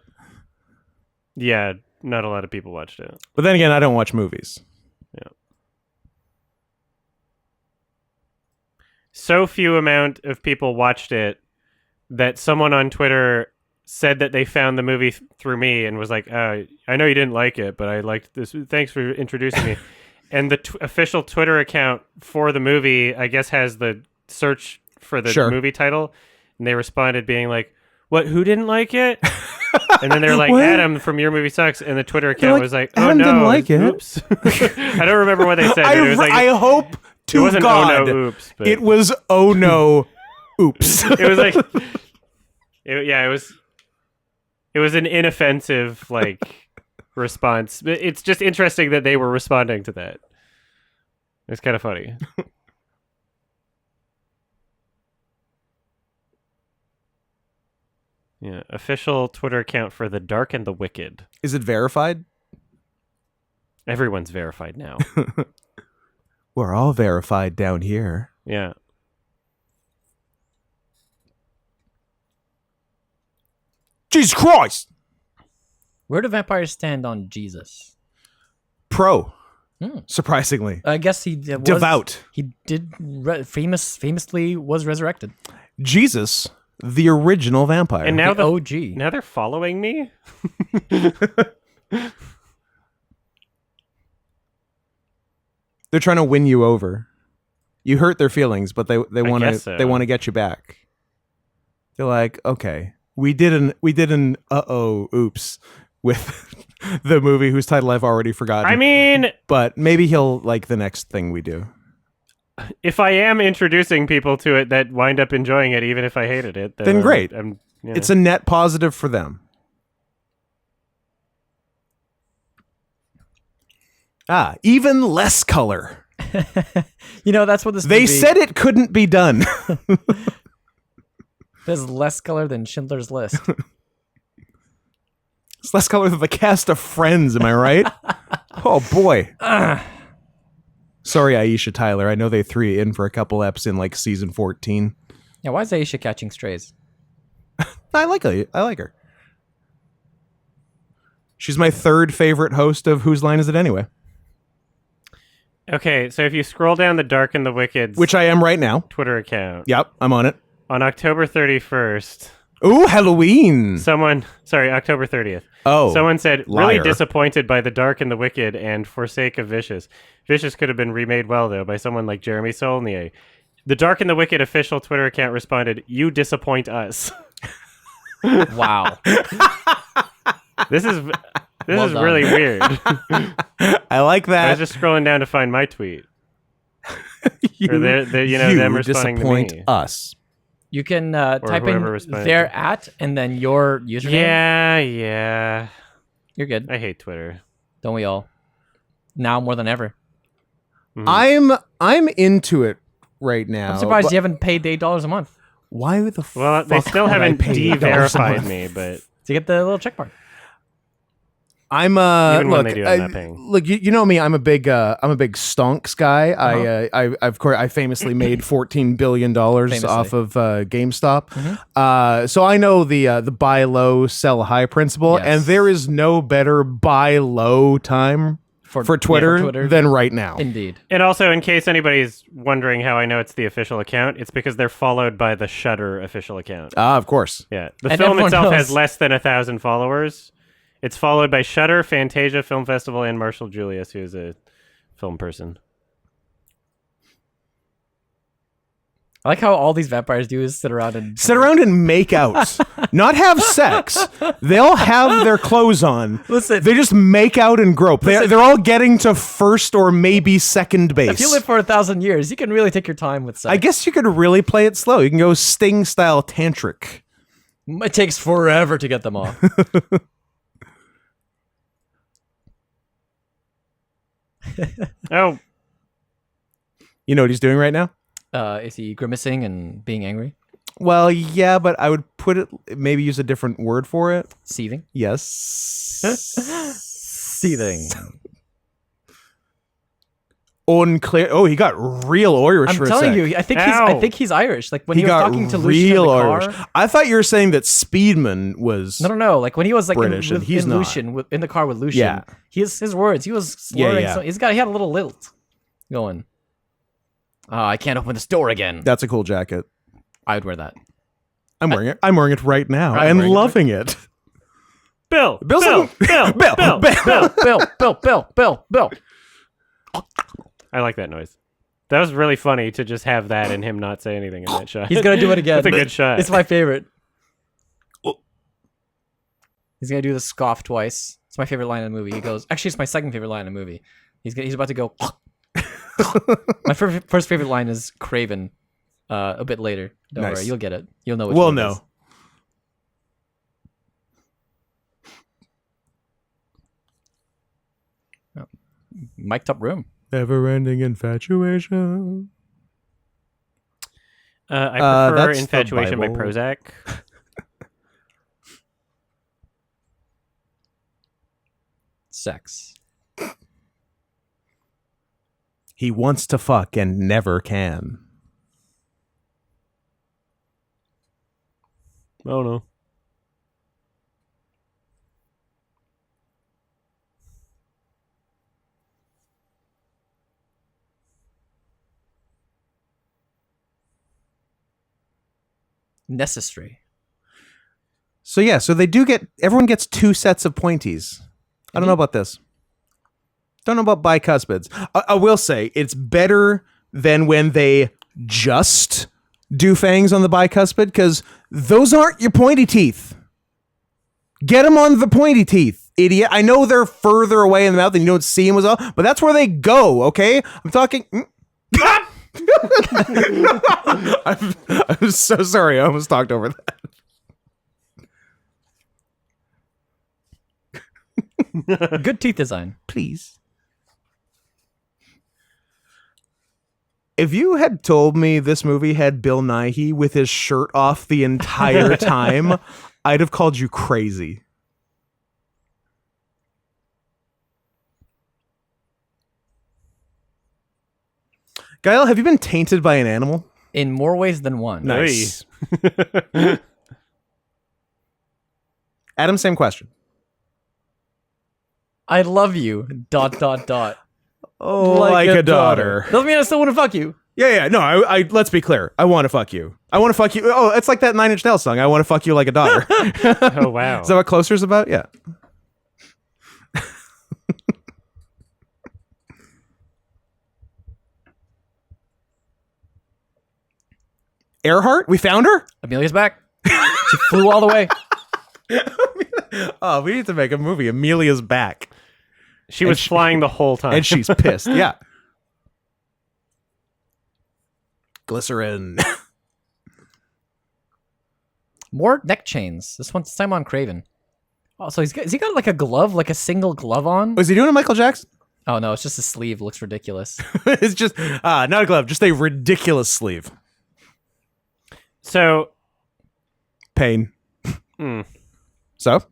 Yeah, not a lot of people watched it. But then again, I don't watch movies. So few amount of people watched it that someone on Twitter said that they found the movie through me and was like, I know you didn't like it, but I liked this. Thanks for introducing me. And the official Twitter account for the movie, I guess, has the search for the Sure. movie title. And they responded being like, what, who didn't like it? And then they're like, What? Adam from Your Movie Sucks. And the Twitter account like, was like, Adam oh no. didn't like it. Oops. I don't remember what they said. But it was like, I hope it to wasn't God oh no, oops. But it was oh no, oops. it was like, it was an inoffensive response. But it's just interesting that they were responding to that. It's kind of funny. Yeah, official Twitter account for The Dark and the Wicked. Is it verified? Everyone's verified now. We're all verified down here. Yeah. Jesus Christ! Where do vampires stand on Jesus? Pro. Hmm. Surprisingly. I guess he was Devout. He did famously was resurrected. Jesus, the original vampire. And now The OG. now they're following me? They're trying to win you over. You hurt their feelings, but they want guess to so. they want to get you back. They're like, okay, we did an oops with the movie whose title I've already forgotten. I mean, but maybe he'll like the next thing we do. if I am introducing people to it that wind up enjoying it, even if I hated it, Then great. Yeah. It's a net positive for them. Even less color. You know, that's what this They movie said it couldn't be done. there's less color than Schindler's List. It's less color than the cast of Friends, am I right? Oh boy. Sorry, Aisha Tyler. I know they threw you in for a couple eps in like season 14. Yeah, why is Aisha catching strays? I like her. She's my third favorite host of Whose Line Is It Anyway? Okay, so if you scroll down the Dark and the Wicked's Which I am right now. Twitter account. Yep, I'm on it. On October 31st, Ooh, Halloween. October 30th. Oh, Someone said, liar. really disappointed by The Dark and the Wicked and forsake of Vicious. Vicious could have been remade well, though, by someone like Jeremy Saulnier. The Dark and the Wicked official Twitter account responded, you disappoint us. Wow. This is Well done. really weird. I like I that. was just scrolling down to find my tweet. you, Or them responding to disappoint me. us. You can type in whoever responded their to. at and then your username. Yeah. You're good. I hate Twitter. Don't we all? Now more than ever. I'm into it right now. I'm surprised but you haven't paid the $8 a month Why the Well, fuck they still would I haven't pay $8 a de-verified month? me, but to get the little check mark. I'm Even when look, they do, I'm not paying. look, you know me. I'm a big stonks guy. I of course I famously made $14 billion off of GameStop. So I know the buy low, sell high principle, Yes. and there is no better buy low time for Twitter than right now. Indeed. And also, in case anybody's wondering how I know it's the official account, it's because they're followed by the Shudder official account. Of course. Yeah. The And film everyone itself knows. has less than 1,000 followers. It's followed by Shudder, Fantasia Film Festival, and Marshall Julius, who is a film person. I like how all these vampires do is sit around and Make out, not have sex. They'll have their clothes on. Listen. They just make out and grope. They're all getting to first or maybe second base. If you live for 1,000 years, you can really take your time with sex. I guess you could really play it slow. You can go Sting style tantric. It takes forever to get them off. Oh, You know what he's doing right now? Is he grimacing and being angry? Well, yeah, but I would maybe use a different word for it. Seething? Yes. Seething. Unclear. Oh, he got real Irish I'm for a telling sec. you, I Ow. think he's Irish. Like when He he was got talking to Lucian in the car. Irish. I thought you were saying that Speedman was. No. Like when he was like British, and he's not. Lucian, in the car with Lucian. Yeah. His words. He was slurring. Yeah. So he had a little lilt going. I can't open this door again. That's a cool jacket. I would wear that. I'm wearing it. I'm wearing it right now I'm and wearing it. loving it. Bill! Bill's Bill! like- Bill! Bill! Bill! Bill! Bill. I like that noise. That was really funny to just have that and him not say anything in that shot. He's gonna do it again. That's a good shot. It's my favorite. He's gonna do the scoff twice. It's my favorite line in the movie. He goes. Actually, it's my second favorite line in the movie. He's about to go. My first favorite line is Craven. A bit later. Don't Nice. worry, you'll get it. You'll know. We'll know. Mic'd up room. Never-ending infatuation. I prefer that's the Infatuation by Bible. Prozac. Sex. He wants to fuck and never can. Oh no. Necessary. So yeah, so they do get. Everyone gets 2 sets of pointies. I don't know about this. Don't know about bicuspids. I will say it's better than when they just do fangs on the bicuspid, because those aren't your pointy teeth. Get them on the pointy teeth, idiot. I know they're further away in the mouth and you don't see them as well, but that's where they go, okay? I'm talking... I'm so sorry. I almost talked over that. Good teeth design. Please. If you had told me this movie had Bill Nighy with his shirt off the entire time, I'd have called you crazy. Gael, have you been tainted by an animal? In more ways than one. Nice. Adam, same question. I love you. ... Oh, like a daughter. Doesn't mean I still want to fuck you. Yeah. No, I let's be clear. I want to fuck you. I want to fuck you. Oh, it's like that Nine Inch Nails song. I want to fuck you like a daughter. Oh, wow. Is that what Closer's about? Yeah. Earhart? We found her? Amelia's back. She flew all the way. Oh, we need to make a movie. Amelia's back. She was flying the whole time. And she's pissed. Yeah. Glycerin. More neck chains. This one's Simon Craven. Oh, so has he got like a glove, like a single glove on? Was he doing a Michael Jackson? Oh no, it's just a sleeve. It looks ridiculous. It's just not a glove, just a ridiculous sleeve. So, Pain. So?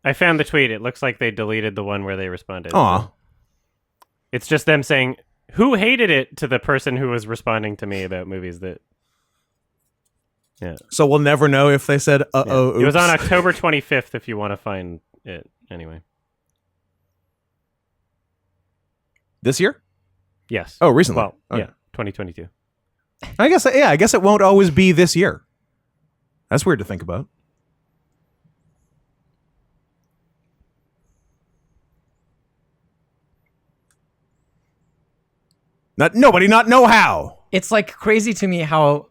I found the tweet. It looks like they deleted the one where they responded. Aw. It's just them saying, who hated it, to the person who was responding to me about movies that... Yeah. So we'll never know if they said, uh-oh, oops. It was on October 25th, if you want to find it. Anyway. This year? Yes. Oh, recently. Well, Okay. yeah, 2022. I guess it won't always be this year. That's weird to think about. Nobody not know how. It's like crazy to me how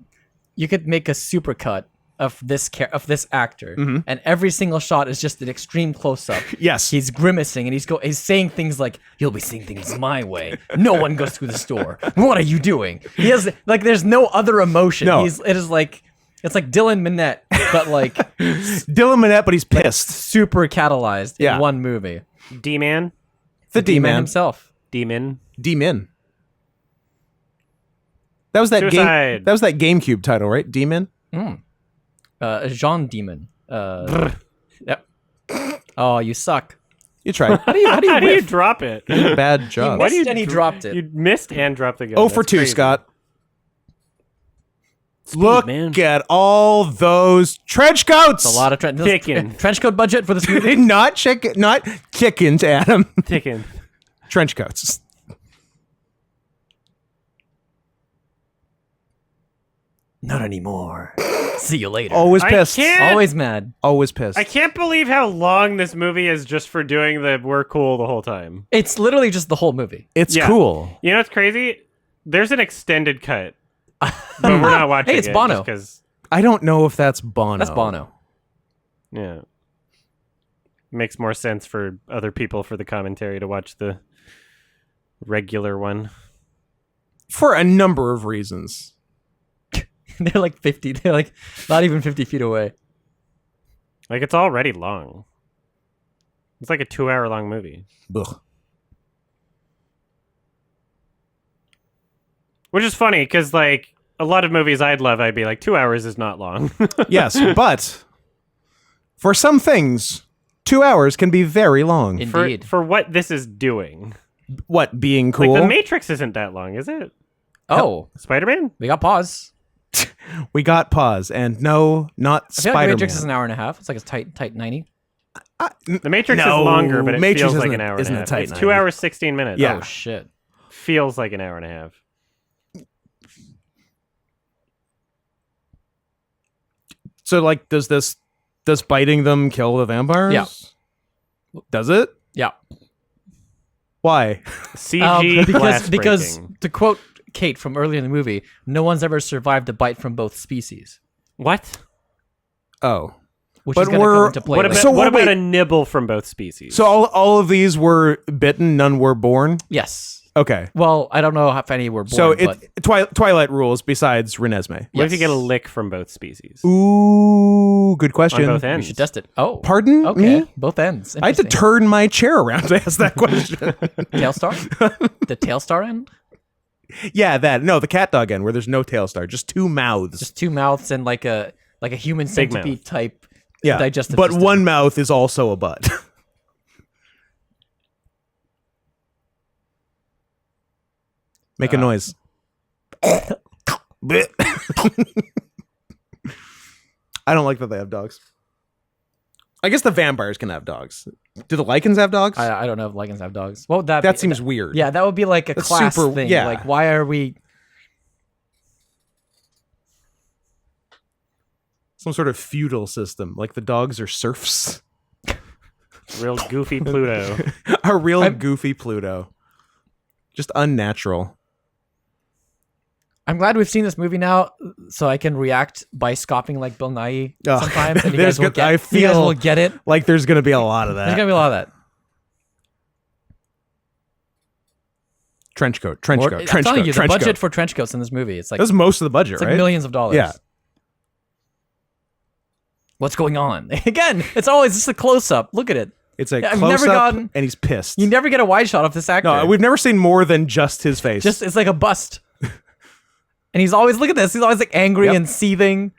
you could make a supercut of this actor, and every single shot is just an extreme close up. Yes. He's grimacing and he's saying things like, "You'll be seeing things my way. No one goes through the store. What are you doing?" He has like there's no other emotion. No. It's like Dylan Minnette, but like Dylan Minnette, but he's pissed. super catalyzed Yeah. in one movie. D-Man? The D-Man D-Man. himself. D-Min? D-Min. That was that game. Suicide. That was that GameCube title, right? D-Min? Jean Demon. Yep. Oh, you suck. You tried. How do you How do you whiff? drop it? Bad job. Why do you- and he dropped it. You missed and dropped the gun. Oh, for That's 2, crazy. Scott. Look man. at all those trench coats. A lot of Kicking. trench coat budget for this movie. not chickens, Adam. Ticking. Trench coats. Not anymore. See you later. Always I pissed. can't- Always mad. Always pissed. I can't believe how long this movie is just for doing the we're cool the whole time. It's literally just the whole movie. It's Yeah. cool. You know what's crazy? There's an extended cut. But we're not watching Hey, it's it. Bono. Because, I don't know if that's Bono. That's Bono. yeah. Makes more sense for other people for the commentary to watch the regular one. For a number of reasons. They're like 50. They're like not even 50 feet away. Like, it's already long. It's like a 2-hour long movie. Ugh. Which is funny, because, like, a lot of movies I'd love, I'd be like, 2 hours is not long. Yes, but for some things, 2 hours can be very long. Indeed. for what this is doing. What, being cool? Like, The Matrix isn't that long, is it? Oh, Spider-Man? we got pause. We got pause, and no, not I feel like Spider-Man. Matrix is an hour and a half. It's like a tight 90. The Matrix No, is longer, but it Matrix feels like isn't an hour isn't and a a half. tight It's 90. 2 hours, 16 minutes. Yeah. Oh shit. Feels like an hour and a half. So, like, does biting them kill the vampires? Yeah. Does it? Yeah. Why? CG because glass-breaking. to quote Kate from earlier in the movie, no one's ever survived a bite from both species, What? Oh. which But is going to come into play. What later. about, So what about wait. a nibble from both species? So all of these were bitten, none were born? Yes. Okay. Well, I don't know how many were born. So but Twilight rules besides Renesmee. what if you yes. get a lick from both species? Ooh, good question. On both we ends. should test it. Oh, Pardon Okay, me? both ends. I had to Interesting. turn my chair around to ask that question. Tail star. The tail star end. Yeah, that. No, the cat dog end where there's no tail star, just two mouths. Just two mouths and like a human Big mouth. centipede type. yeah, digestive but system. one mouth is also a butt. Make a noise. I don't like that they have dogs. I guess the vampires can have dogs. Do the lichens have dogs? I don't know if lichens have dogs. What would that That be? seems weird. Yeah, that would be like a That's class super- thing. yeah. Like, why are we... Some sort of feudal system. Like the dogs are serfs. Real goofy Pluto. A real goofy Pluto. Just unnatural. I'm glad we've seen this movie now, so I can react by scoffing like Bill Nye Oh, sometimes, and you there's guys will good- I get. You guys feel- will get it. Like there's going to be a lot of There's that. gonna be a lot of that. Trench coat, trench Or- coat, I'm trench telling coat, you, the trench budget coat. for trench coats in this movie, it's like That was most of the budget, it's like right? millions of dollars. Yeah. What's going on? Again, it's always just a close up. Look at it. It's a Yeah, I've close never up, gotten- and he's pissed. You never get a wide shot of this actor. No, we've never seen more than just his face. Just it's like a bust. And he's always look at this. He's always like angry Yep. and seething.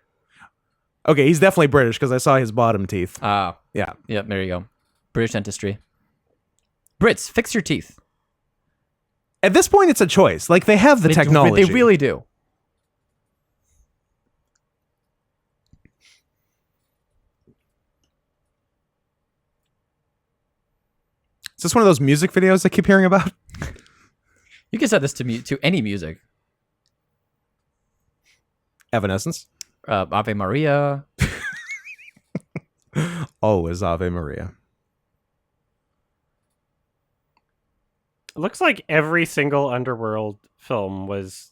Okay, he's definitely British because I saw his bottom teeth. Ah, Yeah. yep. There you go. British dentistry. Brits, fix your teeth. At this point, it's a choice. Like they have the technology. They really do. Is this one of those music videos I keep hearing about? You can set this to any music. Evanescence. Ave Maria. Always Ave Maria. It looks like every single Underworld film was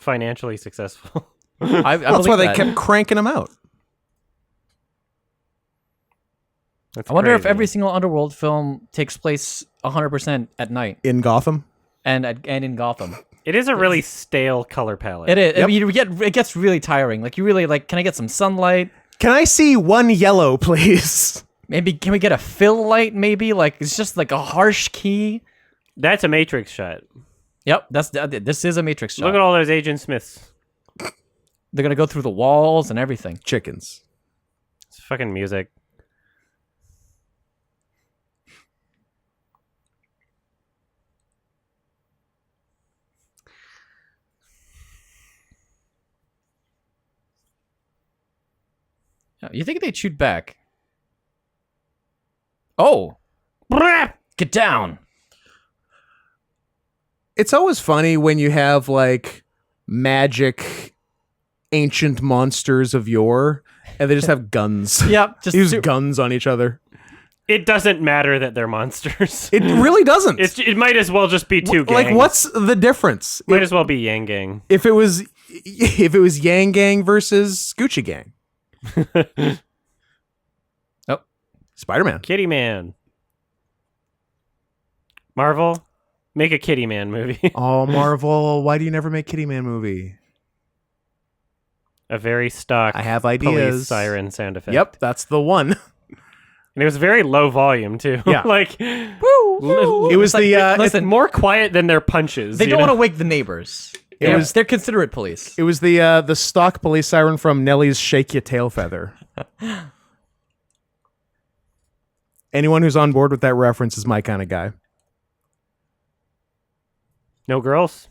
financially successful. I Well, that's believe why they that. kept cranking them out. That's I wonder if crazy. every single Underworld film takes place 100% at night In Gotham. and in Gotham. It is a really stale color palette. It is. I Yep. mean, it gets really tiring. Like you really like. Can I get some sunlight? Can I see one yellow, please? Maybe can we get a fill light? Maybe like it's just like a harsh key. That's a Matrix shot. Yep, this is a Matrix shot. Look at all those Agent Smiths. They're gonna go through the walls and everything. Chickens. It's fucking music. Yeah, you think they'd shoot back? Oh, get down! It's always funny when you have like magic ancient monsters of yore and they just have guns. Yep, just Use guns on each other. It doesn't matter that they're monsters. It really doesn't. It might as well just be two gangs. Like what's the difference? Might as well be Yang Gang. If it was Yang Gang versus Gucci Gang. Oh, Spider-Man. Kitty Man. Marvel, make a Kitty Man movie. Oh, Marvel, why do you never make Kitty Man movie? A very stock I have police ideas. siren sound effect. Yep, that's the one. And it was very low volume too. Yeah. Like woo! It was It's like, listen, more quiet than their punches. they you don't know? want to wake the neighbors. They're considerate police. It was the stock police siren from Nelly's Shake Ya Tail Feather. Anyone who's on board with that reference is my kind of guy. No girls.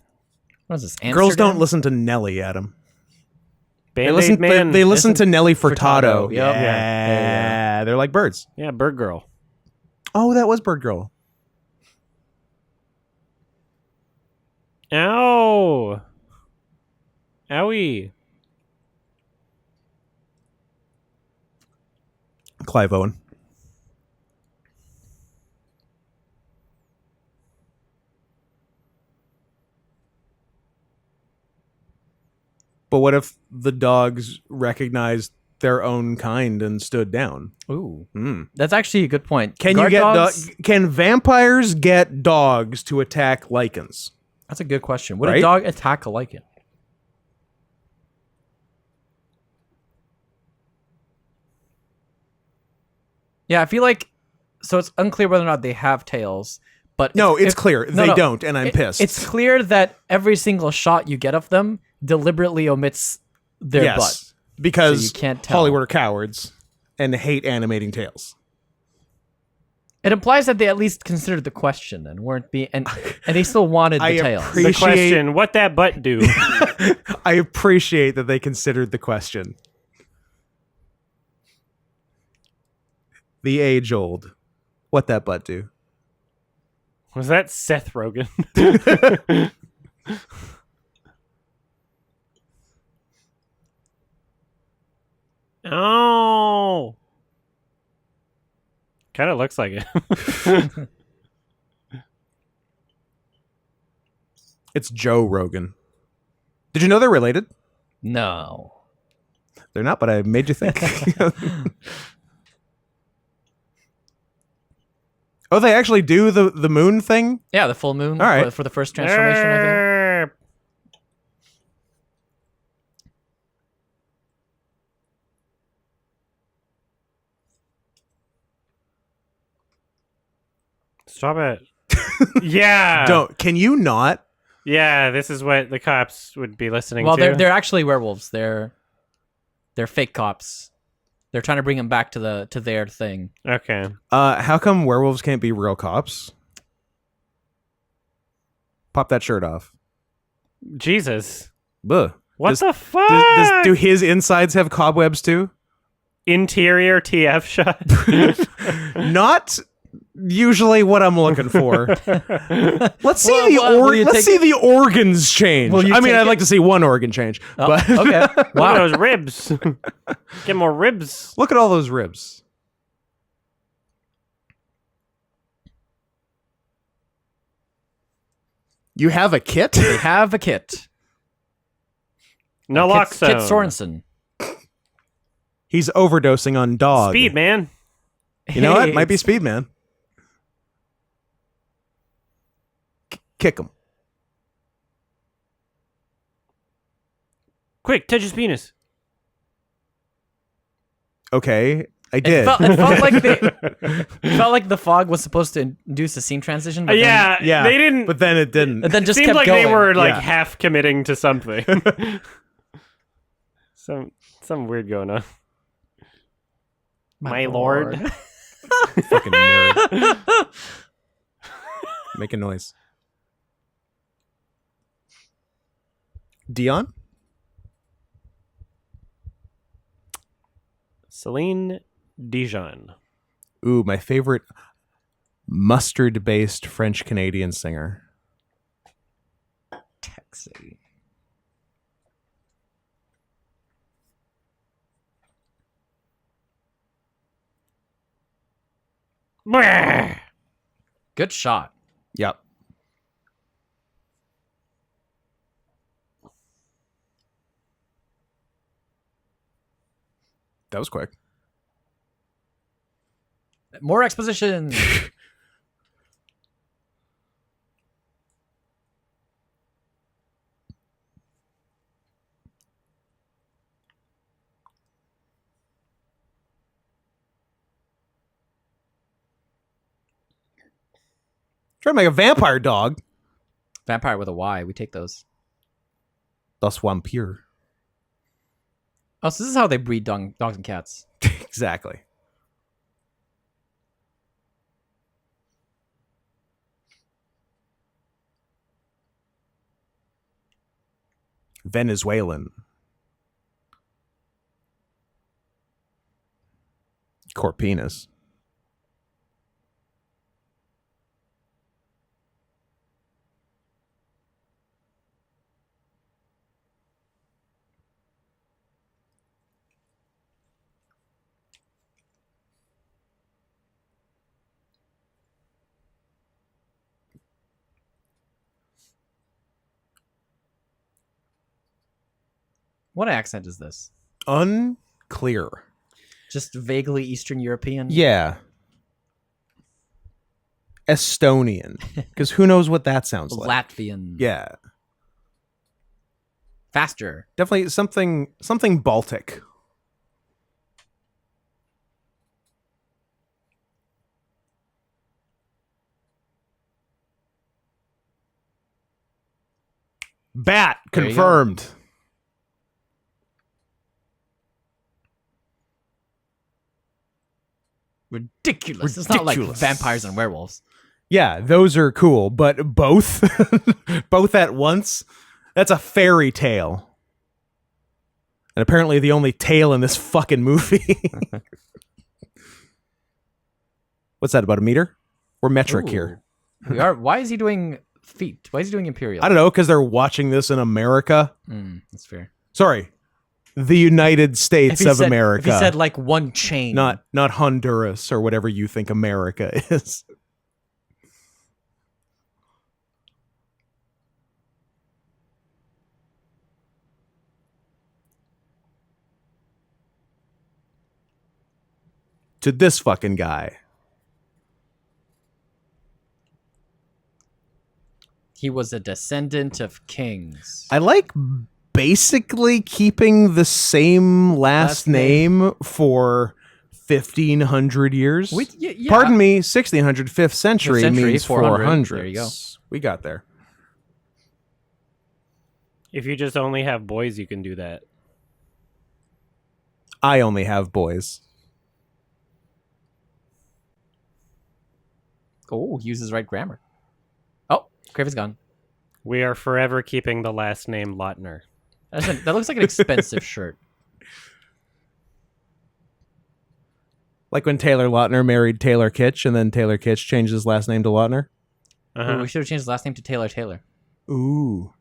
What is this? Girls Amsterdam? don't listen to Nelly, Adam. They Band-Aid listen. Man. They listen to Nelly Furtado. Furtado. Yep. Yeah, they're like birds. Yeah, Bird Girl. Oh, that was Bird Girl. Ow. Owie. Clive Owen. But what if the dogs recognized their own kind and stood down? Ooh, Hmm. that's actually a good point. Can Guard you get dogs? can vampires get dogs to attack lichens? That's a good question. Would Right? a dog attack a lichen? Yeah, I feel like so it's unclear whether or not they have tails, but No, it's clear. no, They no. don't, and I'm pissed. It's clear that every single shot you get of them deliberately omits their butt. because So you can't tell. Hollywood are cowards and hate animating tails. It implies that they at least considered the question and weren't being and they still wanted the I tails. appreciate- The question, what that butt do? I appreciate that they considered the question. The age-old, What that butt do? Was that Seth Rogen? Oh. Kind of looks like it. It's Joe Rogan. Did you know they're related? No. They're not, but I made you think. Oh, they actually do the moon thing? Yeah, the full moon All right. for the first transformation, I think. Erp. Stop it. Yeah. Don't. Can you not? Yeah, this is what the cops would be listening Well, to. they're actually werewolves. They're fake cops. They're trying to bring them back to their thing. Okay. How come werewolves can't be real cops? Pop that shirt off. Jesus. Buh. What the fuck? Do his insides have cobwebs too? Interior TF shot. Not usually what I'm looking for. Let's see the organs change. Will you I mean, take I'd it? like to see one organ change. Oh, But okay. Look at Wow. those ribs. Get more ribs. look at all those ribs. You have a kit? They have a kit. Naloxone. Kit Sorensen. He's overdosing on dog. Speed, man. You know what? Hey, Might be Speed Man. Kick him. Quick, touch his penis. Okay, I It did. felt like the fog was supposed to induce a scene transition. But then, Yeah, yeah, they didn't. but then it didn't. and then It just seemed kept like going. they were like Yeah. half committing to something. some weird going on. My lord. Fucking nerd. Make a noise. Dion? Celine Dijon. Ooh, my favorite mustard-based French-Canadian singer. Taxi. Brrr. Good shot. Yep. That was quick. More exposition. Try to make a vampire dog. Vampire with a Y. We take those. Das Vampire. Oh, so this is how they breed dogs and cats. Exactly. Venezuelan. Corpinas. What accent is this? Unclear. Just vaguely Eastern European? Yeah. Estonian. Because who knows what that sounds like. Latvian. Yeah. Faster. Definitely something Baltic. Bat There you go. confirmed. Ridiculous. It's not like Ridiculous. vampires and werewolves. Yeah, those are cool, but both both at once, that's a fairy tale. And apparently the only tale in this fucking movie. What's that, about a meter? We're metric here. We are. Why is he doing feet? Why is he doing imperial? I don't know, because they're watching this in America. That's fair. Sorry, the United States of America. If he said like one chain. Not Honduras or whatever you think America is. To this fucking guy. He was a descendant of kings. I like basically keeping the same last name for 1,500 years. Yeah. Pardon me, 1,600, 5th century means 400. There you go. We got there. If you just only have boys, you can do that. I only have boys. Oh, he uses right grammar. Oh, Craven's gone. We are forever keeping the last name Lautner. That looks like an expensive shirt. Like when Taylor Lautner married Taylor Kitsch, and then Taylor Kitsch changed his last name to Lautner. Ooh, we should have changed his last name to Taylor Taylor. Ooh.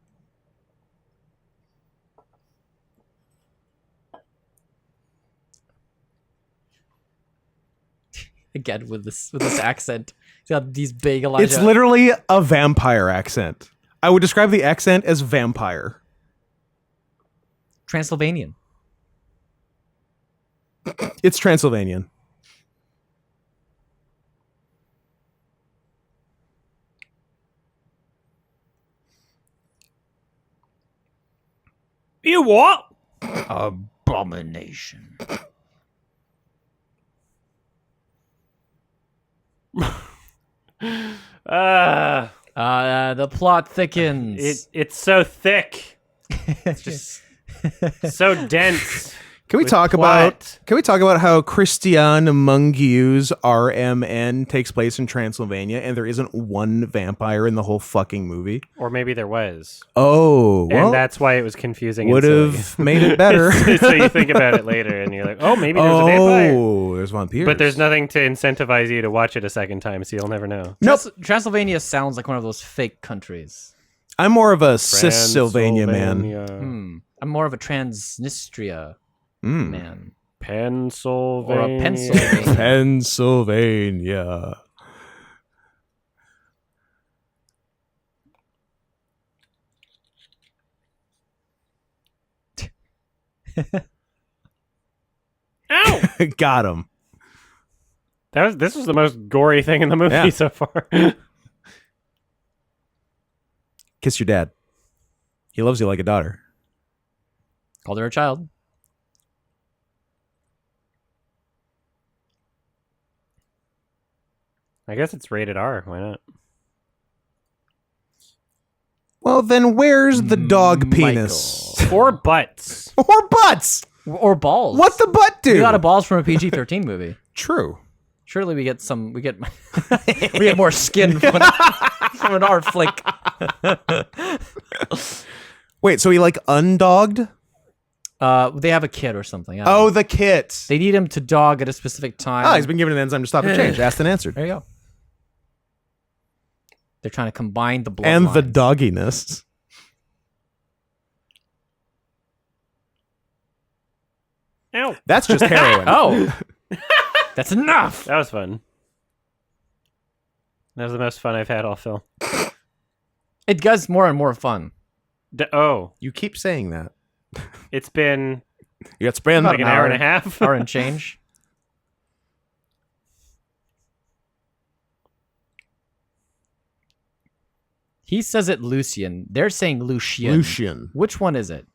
Again with this accent. He's got these big Elijah. It's literally a vampire accent. I would describe the accent as vampire. Transylvanian. It's Transylvanian. You what? Abomination. The plot thickens. It's so thick. It's just so dense. Can we with talk plot. about how Christian Mungiu's RMN takes place in Transylvania and there isn't one vampire in the whole fucking movie? Or maybe there was. Oh, well, And that's why it was confusing. would and have made it better. so you think about it later and you're like, oh, maybe there's a vampire. Oh, there's vampires. But there's nothing to incentivize you to watch it a second time, so you'll never know. Nope. Transylvania sounds like one of those fake countries. I'm more of a Cisylvania man. I'm more of a Transnistria man. Pennsylvania. Or a Pennsylvania. Pennsylvania. Ow! Got him. This was the most gory thing in the movie so far. Kiss your dad. He loves you like a daughter. Called her a child. I guess it's rated R. Why not? Well, then where's the dog penis? Or butts. Or butts. Or balls. What the butt do? We got a balls from a PG-13 movie. True. Surely we get we get more skin from an R flick. Wait, so he like undogged? They have a kid or something. I don't know. The kit. They need him to dog at a specific time. Oh, he's been given an enzyme to stop and change. Asked and answered. There you go. They're trying to combine the blood And the lines. dogginess. Ow. That's just heroin. Oh, that's enough. That was fun. That was the most fun I've had all film. It gets more and more fun. You keep saying that. It's been You got spin. like an hour and a half. Hour and change. He says it Lucian. They're saying Lucian. Lucian. Which one is it?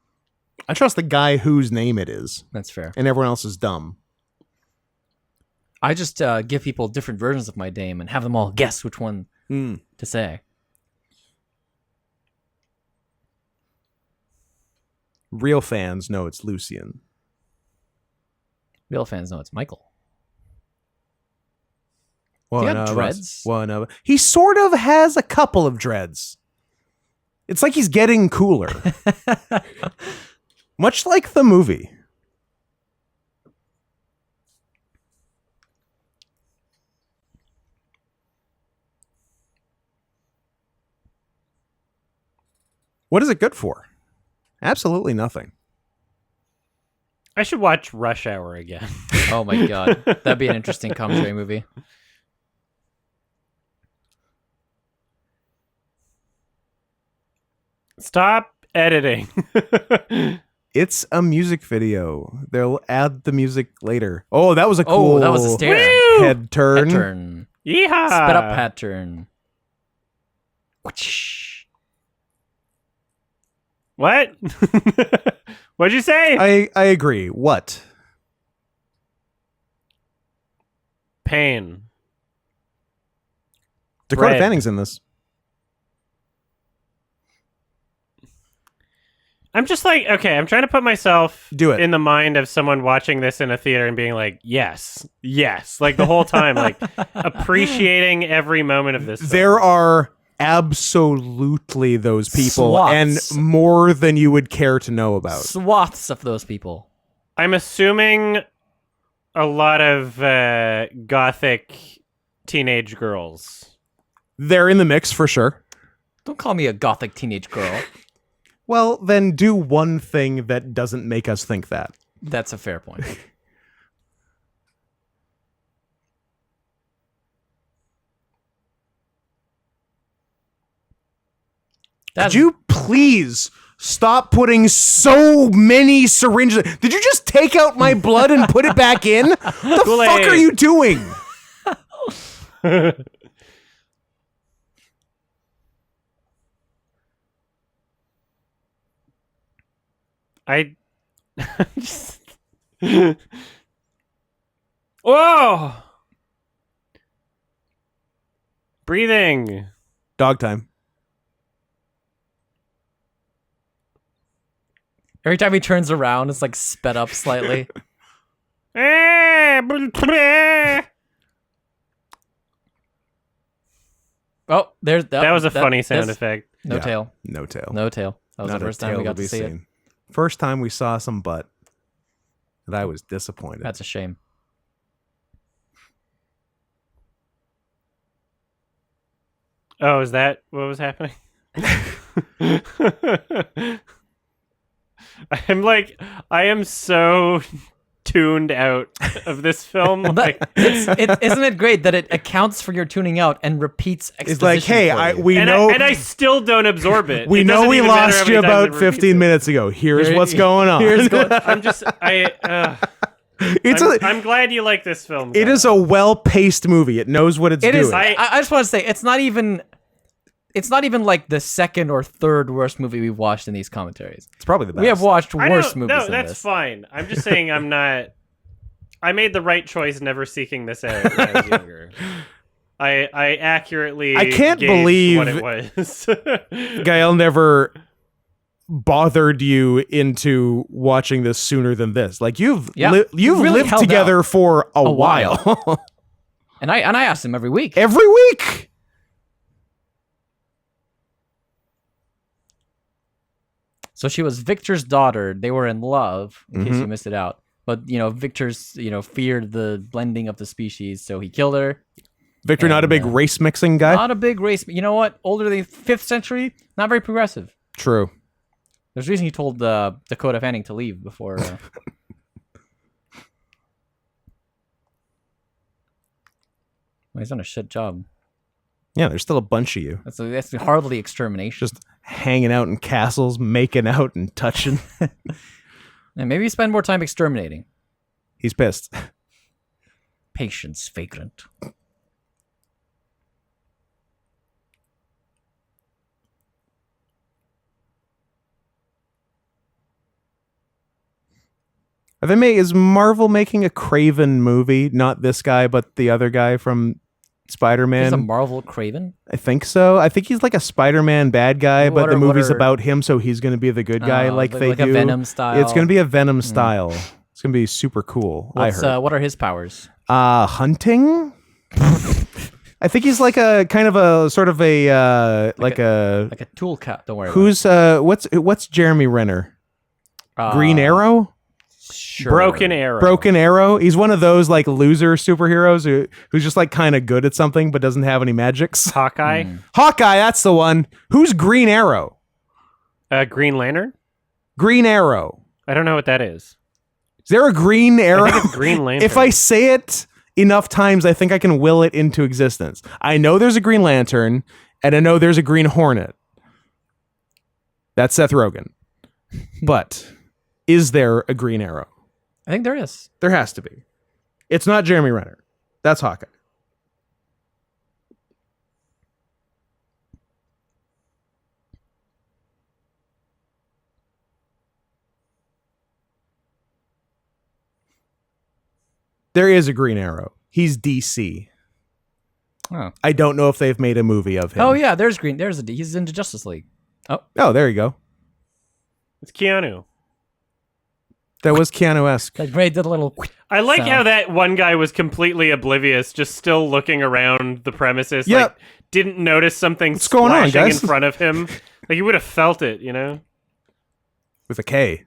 I trust the guy whose name it is, That's fair. and everyone else is dumb. I just give people different versions of my name and have them all guess which one to say. Real fans know it's Lucian. Real fans know it's Michael. One got of us, dreads? one of he sort of has a couple of dreads. It's like he's getting cooler. Much like the movie. What is it good for? Absolutely nothing. I should watch Rush Hour again. Oh my god, that'd be an interesting commentary movie. Stop editing. It's a music video. They'll add the music later. Oh, that was a cool that was a stare. Woo! head turn. Pattern. Yeehaw! Spit up pattern. Whoosh. What? What'd you say? I agree. What? Pain. Dakota Red. Fanning's in this. I'm just like, okay, I'm trying to put myself Do it. in the mind of someone watching this in a theater and being like, yes, like the whole time, like appreciating every moment of this film. There are absolutely those people, Swaths. and more than you would care to know about. Swaths of those people. I'm assuming a lot of gothic teenage girls. They're in the mix for sure. Don't call me a gothic teenage girl. Well, then do one thing that doesn't make us think that. That's a fair point. Could you please stop putting so many syringes? Did you just take out my blood and put it back in? What the fuck are you doing? I just... Whoa! Breathing. Dog time. Every time he turns around, it's like sped up slightly. Oh, there's that was a funny sound effect. No Yeah. tail. No tail. No tail. That was Not the a first time tail we got be to see it. seen. First time we saw some butt. And I was disappointed. That's a shame. Oh, is that what was happening? I am so tuned out of this film. But isn't it great that it accounts for your tuning out and repeats exposition? It's like, hey, I still don't absorb it. we It know doesn't we even matter lost how you many times about it repeats 15 it. minutes ago. Here's what's going on. I'm glad you like this film. It is a well-paced movie. It knows what it's It doing. is. I just want to say it's not even like the second or third worst movie we've watched in these commentaries. It's probably the best. We have watched I worse don't- movies No, than that's this. fine. I'm just saying I'm not. I made the right choice never seeking this out when I was younger. I accurately. I can't gauged believe- what it was. Gael never bothered you into watching this sooner than this. Like you've Yeah. you've Really lived held together out. for a while. while. And I asked him every week. Every week. So she was Victor's daughter. They were in love, in case Mhm. you missed it out. But, Victor's, feared the blending of the species, so he killed her. Victor, not a And, big race mixing guy. Not a big race. You know what? Older than 5th century, not very progressive. True. There's a reason he told Dakota Fanning to leave before. Well, he's done a shit job. Yeah, there's still a bunch of you That's hardly extermination. just hanging out in castles, making out and touching. And maybe spend more time exterminating. He's pissed. Patience, vagrant. Is Marvel making a Craven movie? Not this guy, but the other guy from He's a Spider-Man. Marvel Craven. I think so. I think he's like a Spider-Man bad guy, but What the are- movie's what are- about him, so he's going to be the good guy, like they like do. a Venom style. It's going to be a Venom style. It's going to be super cool. I heard. What are his powers? Hunting. I think he's like a kind of a sort of a Like a tool cut. Don't worry. who's what's Jeremy Renner? about it. Green Arrow. Sure. Broken Arrow. Broken Arrow. He's one of those like loser superheroes who's just like kind of good at something but doesn't have any magics. Hawkeye. Hawkeye, that's the one. Who's Green Arrow? Green Lantern? Green Arrow. I don't know what that is. Is there a Green Arrow? I think it's Green Lantern. If I say it enough times, I think I can will it into existence. I know there's a Green Lantern, and I know there's a Green Hornet. That's Seth Rogen. But is there a Green Arrow? I think there is. There has to be. It's not Jeremy Renner. That's Hawkeye. There is a Green Arrow. He's DC. Oh. I don't know if they've made a movie of him. Oh yeah, there's Green. There's a D. He's into Justice League. Oh, there you go. It's Keanu. That was Keanu-esque. Like Ray did a little. I like sound. how that one guy was completely oblivious, just still looking around the premises. Yeah. Like, didn't notice something What's going on, splashing guys? in front of him. Like, he would have felt it, you know? With a K.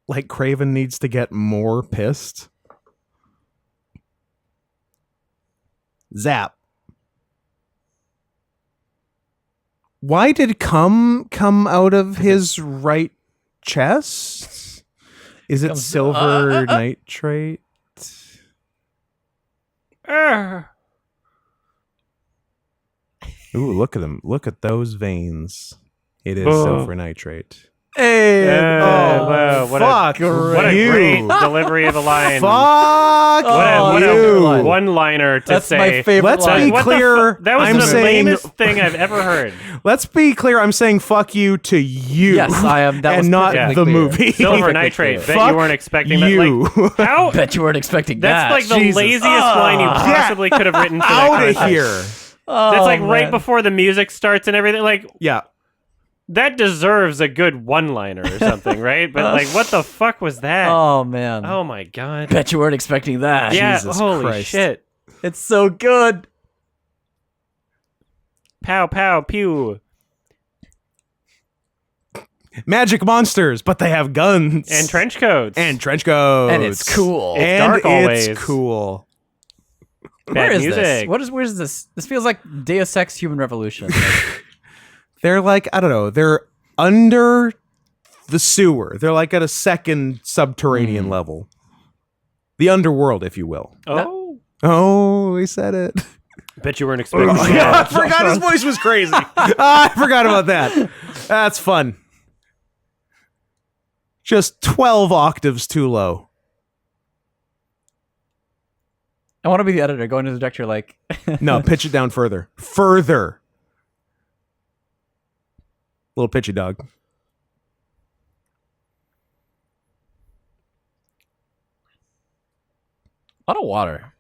Like Craven needs to get more pissed. Zap. Why did cum come out of his right chest? Is it Comes- silver nitrate? Ooh, look at them. Look at those veins. It is Whoa. silver nitrate. Hey, wow, what fuck what a you. great delivery of a line. Fuck What you. a one-liner to That's say. my favorite Let's line. be What the clear. that was I'm the saying, lamest thing I've ever heard. let's be clear. I'm saying fuck you to you. Yes, I am. That was and not perfectly the clear. movie. Silver Perfectly nitrate. clear. Bet you Fuck weren't expecting that. you. Like, how? Bet you weren't expecting That's that. like the Jesus. laziest line you possibly could have written for that Out of context. here. That's like right man. before the music starts and everything. Like, Yeah. that deserves a good one-liner or something, right? But like, what the fuck was that? Oh man. Oh my god. Bet you weren't expecting that. Yeah, Jesus holy Christ. shit. It's so good. Pow, pow, pew. Magic monsters, but they have guns. And trench coats. And trench coats. And it's cool. It's And dark always. it's cool. Bad Where is music. this? Where's this? This feels like Deus Ex Human Revolution. Like, They're like, I don't know, they're under the sewer. They're like at a second subterranean level. The underworld, if you will. Oh. Oh, we said it. Bet you weren't expecting I that. forgot his voice was crazy. I forgot about that. That's fun. Just 12 octaves too low. I want to be the editor, going to the director like, No, pitch it down further. Further. Little pitchy dog. a lot of water.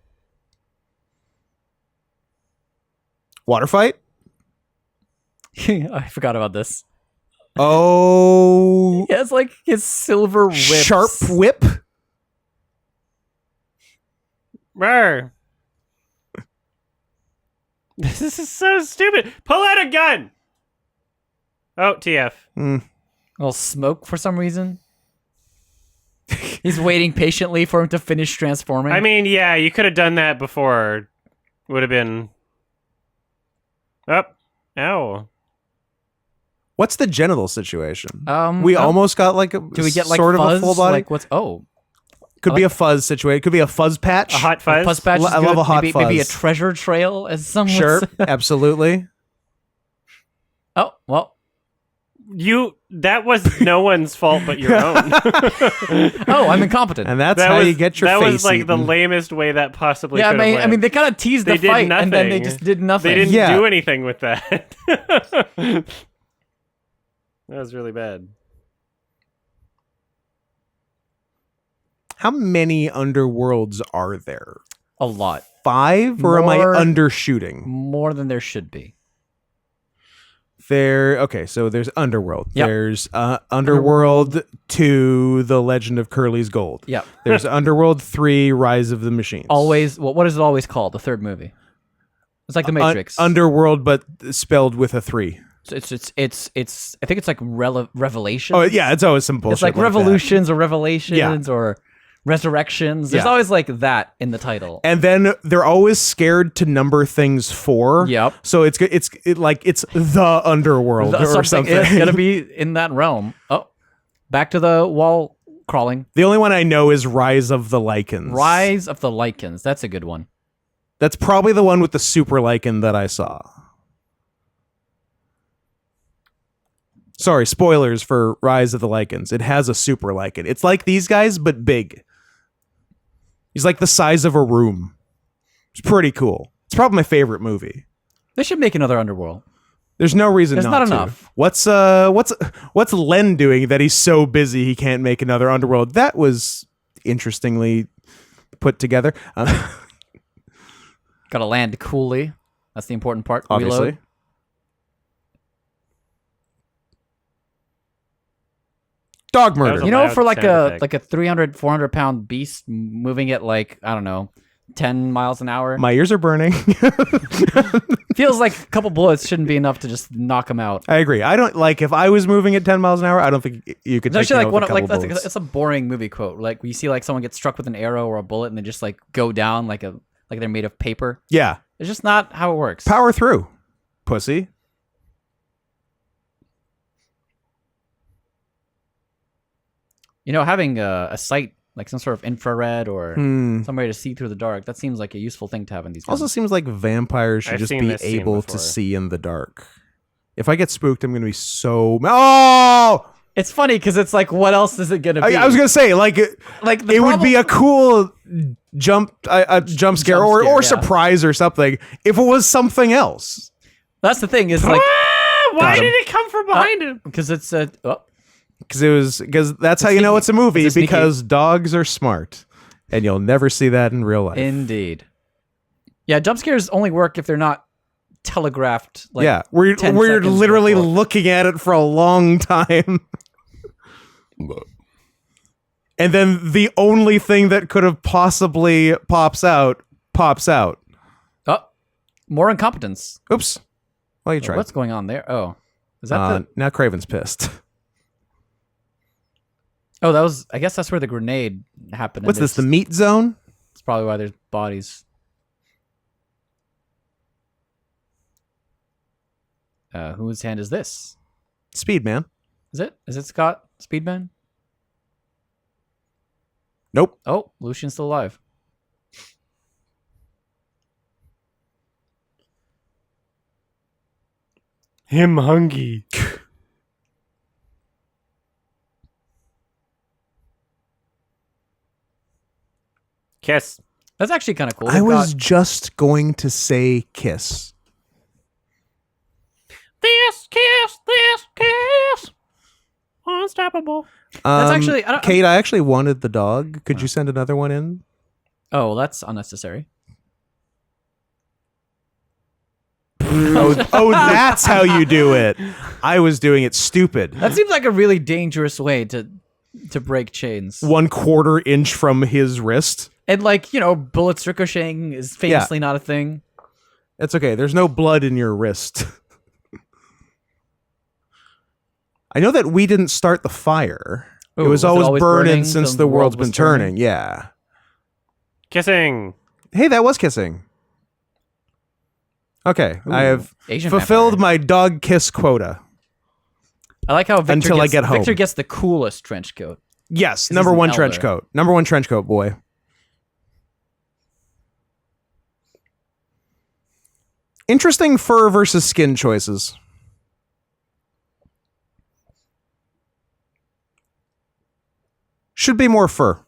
Water fight? I forgot about this. Oh. He has like his silver whips. Sharp whip? Rawr. This is so stupid. Pull out a gun. Oh, TF. Mm. A little smoke for some reason. He's waiting patiently for him to finish transforming. I mean, yeah, you could have done that before. Would have been. Up. Ow. What's the genital situation? oh, We almost got like a do we get like sort fuzz? of a full body. Like what's Could be a fuzz situation. Could be a fuzz patch. A hot fuzz. fuzz patch? Is I love good. a hot maybe a fuzz. treasure trail, as someone Sure, said. absolutely. Oh well. That was no one's fault but your own. Oh, I'm incompetent. And that's That how was, you get your that face was like the eaten. lamest way that possibly yeah, could have I mean, they kind of teased They the did fight, and then they nothing. just did nothing. They didn't Yeah. do anything with that. That was really bad. How many underworlds are there? A lot 5, or am I More- undershooting? more than there should be. Okay, so there's Underworld. Yep. There's Underworld 2, The Legend of Curly's Gold. Yep. There's Underworld 3, Rise of the Machines. Always. What is it always called? The third movie. It's like the Matrix. Underworld, but spelled with a 3. So it's. I think it's like Revelation. Oh yeah, it's always some bullshit. It's like that. Revolutions or Revelations or Resurrections. There's Yeah. always like that in the title. And then they're always scared to number things 4. Yep. So it's the Underworld or something. It's gonna be in that realm. Oh, back to the wall crawling. The only one I know is Rise of the Lycans. Rise of the Lycans. That's a good one. That's probably the one with the super Lycan that I saw. Sorry, spoilers for Rise of the Lycans. It has a super Lycan. It's like these guys, but big. He's like the size of a room. It's pretty cool. It's probably my favorite movie. They should make another Underworld. There's no reason There's not not to. enough. What's Len doing that he's so busy he can't make another Underworld? That was interestingly put together. Gotta land coolly. That's the important part. Obviously. Reload. Dog That murder. was a You know, loud for like sound effect. a 300, 400 pound beast moving at like, I don't know, 10 miles an hour. My ears are burning. Feels like a couple bullets shouldn't be enough to just knock him out. I agree. I don't like if I was moving at 10 miles an hour. I don't think you could. It's Take actually me like out one with of a like couple bullets. it's a boring movie quote. Like you see like someone get struck with an arrow or a bullet and they just like go down like they're made of paper. Yeah, It's just not how it works. power through, pussy. You know, having a sight like some sort of infrared or somebody to see through the dark, that seems like a useful thing to have in these films. Also seems like vampires should I've just seen be this scene able to before. see in the dark. If I get spooked, I'm gonna be so. Oh, It's funny because it's like, what else is it gonna be? I was gonna say like like it would be a cool jump scare or yeah. surprise or something if it was something That's the thing is like Why him. did it come from behind him? because it's a because that's how you know it's a movie It's a sneaky- because dogs are smart and you'll never see that in real life. indeed. Yeah, jump scares only work if they're not telegraphed. Like, yeah, we're 10 we're seconds literally before. looking at it for a long time. And then the only thing that could have possibly pops out. Oh, more incompetence. Oops. Well, you tried. What's going on there? Oh, is that the? Now Craven's pissed. Oh, that was. I guess that's where the grenade happened. and What's this? The there's- meat zone? It's probably why there's bodies. Whose hand is this? Speed, man. Is it? Is it Scott Speedman? Nope. Oh, Lucian's still alive. Him hungry. Kiss. That's actually kind of cool. I They've was got- just going to say kiss. This kiss. Unstoppable. That's actually- I don't- Kate, I actually wanted the dog. Could you send another one in? Oh, well, that's unnecessary. Oh, that's how you do it. I was doing it stupid. That seems like a really dangerous way to break chains. 1/4 inch from his wrist. And like, bullets ricocheting is famously not a thing. It's okay. There's no blood in your wrist. I know that we didn't start the fire. Ooh, it was always burning burning since so the world's was been turning. Yeah. Kissing. Hey, that was kissing. Okay, I have Asian fulfilled vampire. my dog kiss quota. I like how Victor Until I gets, get home. Victor gets the coolest trench coat. Yes, This number is an one trench elder. coat. Number one trench coat, boy. Interesting fur versus skin choices. Should be more fur.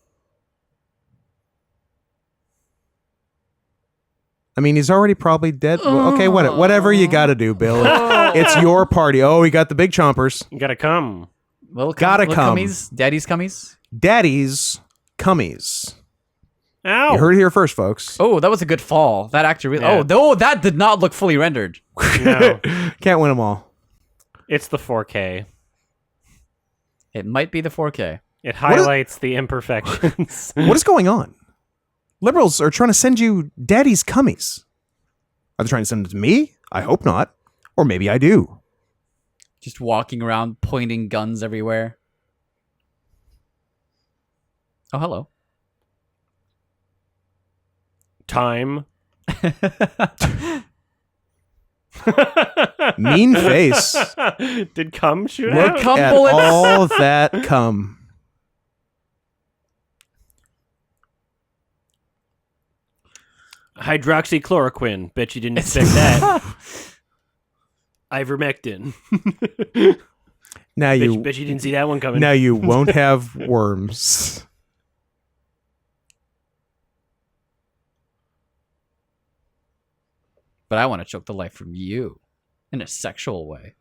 I mean, he's already probably dead. Well, okay, whatever you got to do, Bill. It's your party. Oh, we got the big chompers. You gotta come. Little Gotta little come. Cummies, daddy's cummies. Daddy's cummies. Ow. You heard it here first, folks. Oh, that was a good fall. That actor really. Yeah. Oh, no, that did not look fully rendered. No. Can't win them all. It's the 4K. It might be the 4K. It highlights the imperfections. What is going on? Liberals are trying to send you daddy's cummies. Are they trying to send it to me? I hope not. Or maybe I do. Just walking around pointing guns everywhere. Oh, hello. Time. Mean face. Did cum shoot Look out? Cum at bullets. all that cum. Hydroxychloroquine. Bet you didn't expect that. Ivermectin. Now you Bet you didn't see that one coming. now you won't have worms. But I want to choke the life from you in a sexual way.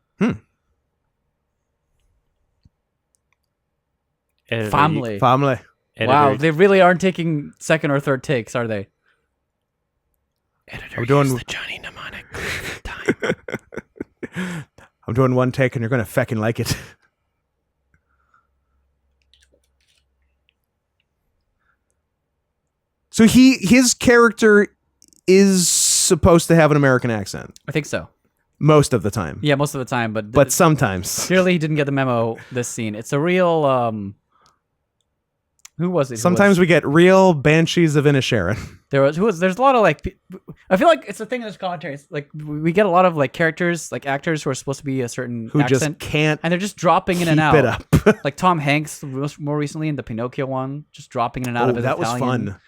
Editor, Family. Family. Wow, editor, they really aren't taking second or third takes, are they? editor, I'm doing- use the Johnny Mnemonic time. I'm doing one take and you're going to feckin' like it. So his character is supposed to have an American accent I think so. most of the time. Yeah, most of the time, But sometimes. clearly he didn't get the memo this scene. It's a real who was it? Sometimes we get real banshees of Inisherin. there's a lot of like I feel like it's a thing in this commentary. It's like we get a lot of like characters, like actors who are supposed to be a certain Who just accent can't and they're just dropping in and keep out. it up. Like Tom Hanks more recently in the Pinocchio one, just dropping in and out of his that was Italian. fun.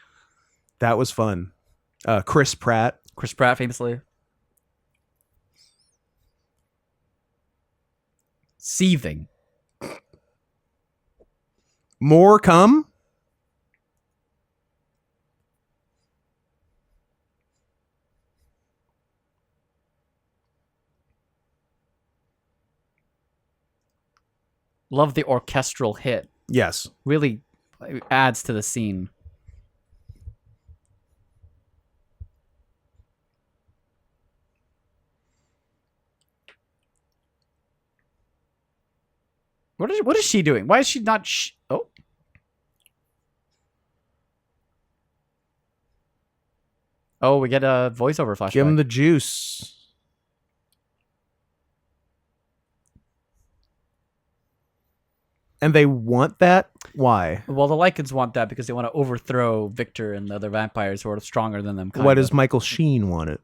That was fun. Chris Pratt. Chris Pratt famously. Seething. More cum? Love the orchestral hit. Yes. Really adds to the scene. What is she doing? Why is she not? Oh, oh, we get a voiceover flashback. Give him the juice. And they want that? Why? Well, the Lycans want that because they want to overthrow Victor and the other vampires who are stronger than them. Why does Michael Sheen want it?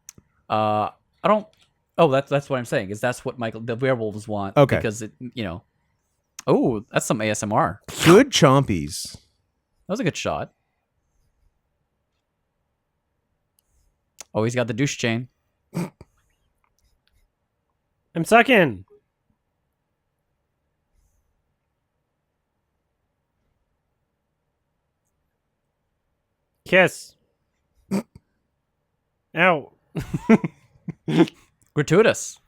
I don't. Oh, that's what I'm saying. Is that's what the werewolves want? Okay. Because it, Oh, that's some ASMR. Good chompies. That was a good shot. Oh, he's got the douche chain. I'm sucking. Kiss. Ow. Gratuitous.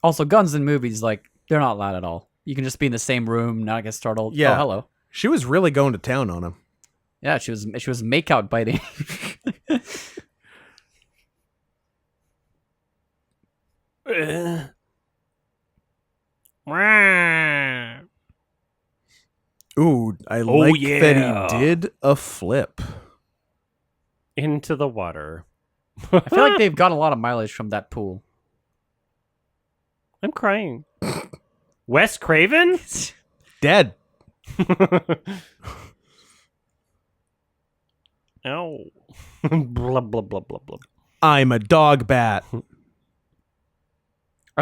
Also, guns in movies, like, they're not loud at all. You can just be in the same room, not get startled. Yeah. Oh, hello. She was really going to town on him. Yeah, she was make-out biting. Ooh, I like that yeah. he did a flip. Into the water. I feel like they've got a lot of mileage from that pool. I'm crying. Wes Craven? Dead. Ow. Blah, blah, blah, blah, blah. I'm a dog bat. I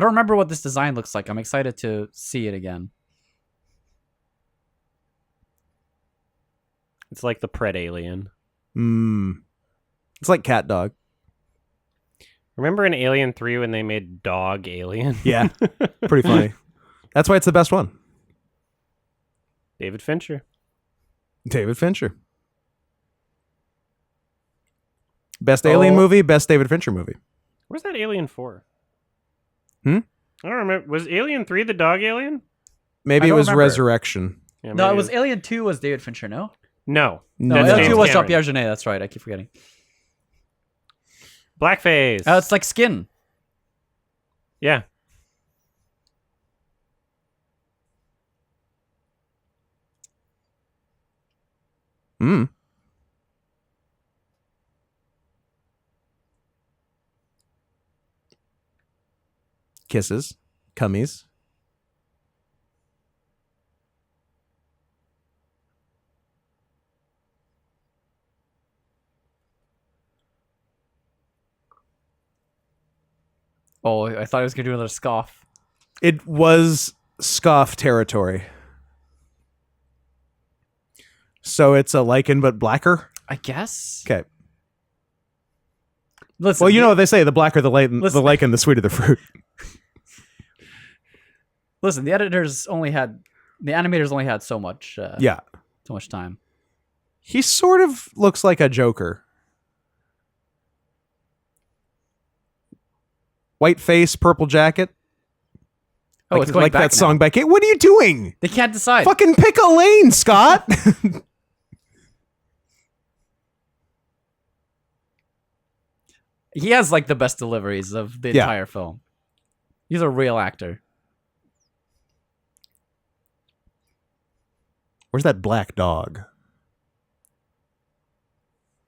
don't remember what this design looks like. I'm excited to see it again. It's like the Pred Alien. It's like cat dog. Remember in Alien 3 when they made Dog Alien? Yeah. Pretty funny. That's why it's the best one. David Fincher. David Fincher. Best Alien movie, best David Fincher movie. Where's that Alien 4? Hmm? I don't remember. Was Alien 3 the dog alien? Maybe I it don't was remember. Resurrection. Yeah, No, maybe it was Alien 2 was David Fincher, no? No. No, That's L2 James was Cameron. Jean-Pierre Jeunet. That's right. I keep forgetting. Blackface. It's like Skin. Yeah. Mm. Kisses. Cummies. Oh, I thought I was gonna do another scoff. It was scoff territory. So it's a lichen but blacker? I guess. Okay. Listen. Well, you know what they say, the blacker the lichen, Listen. the sweeter the fruit. Listen. The animators only had so much. Yeah. So much time. He sort of looks like a Joker. White face, purple jacket. Oh, it's going like back that song now. back. What are you doing? They can't decide. Fucking pick a lane, Scott. He has like the best deliveries of the Yeah. entire film. He's a real actor. Where's that black dog?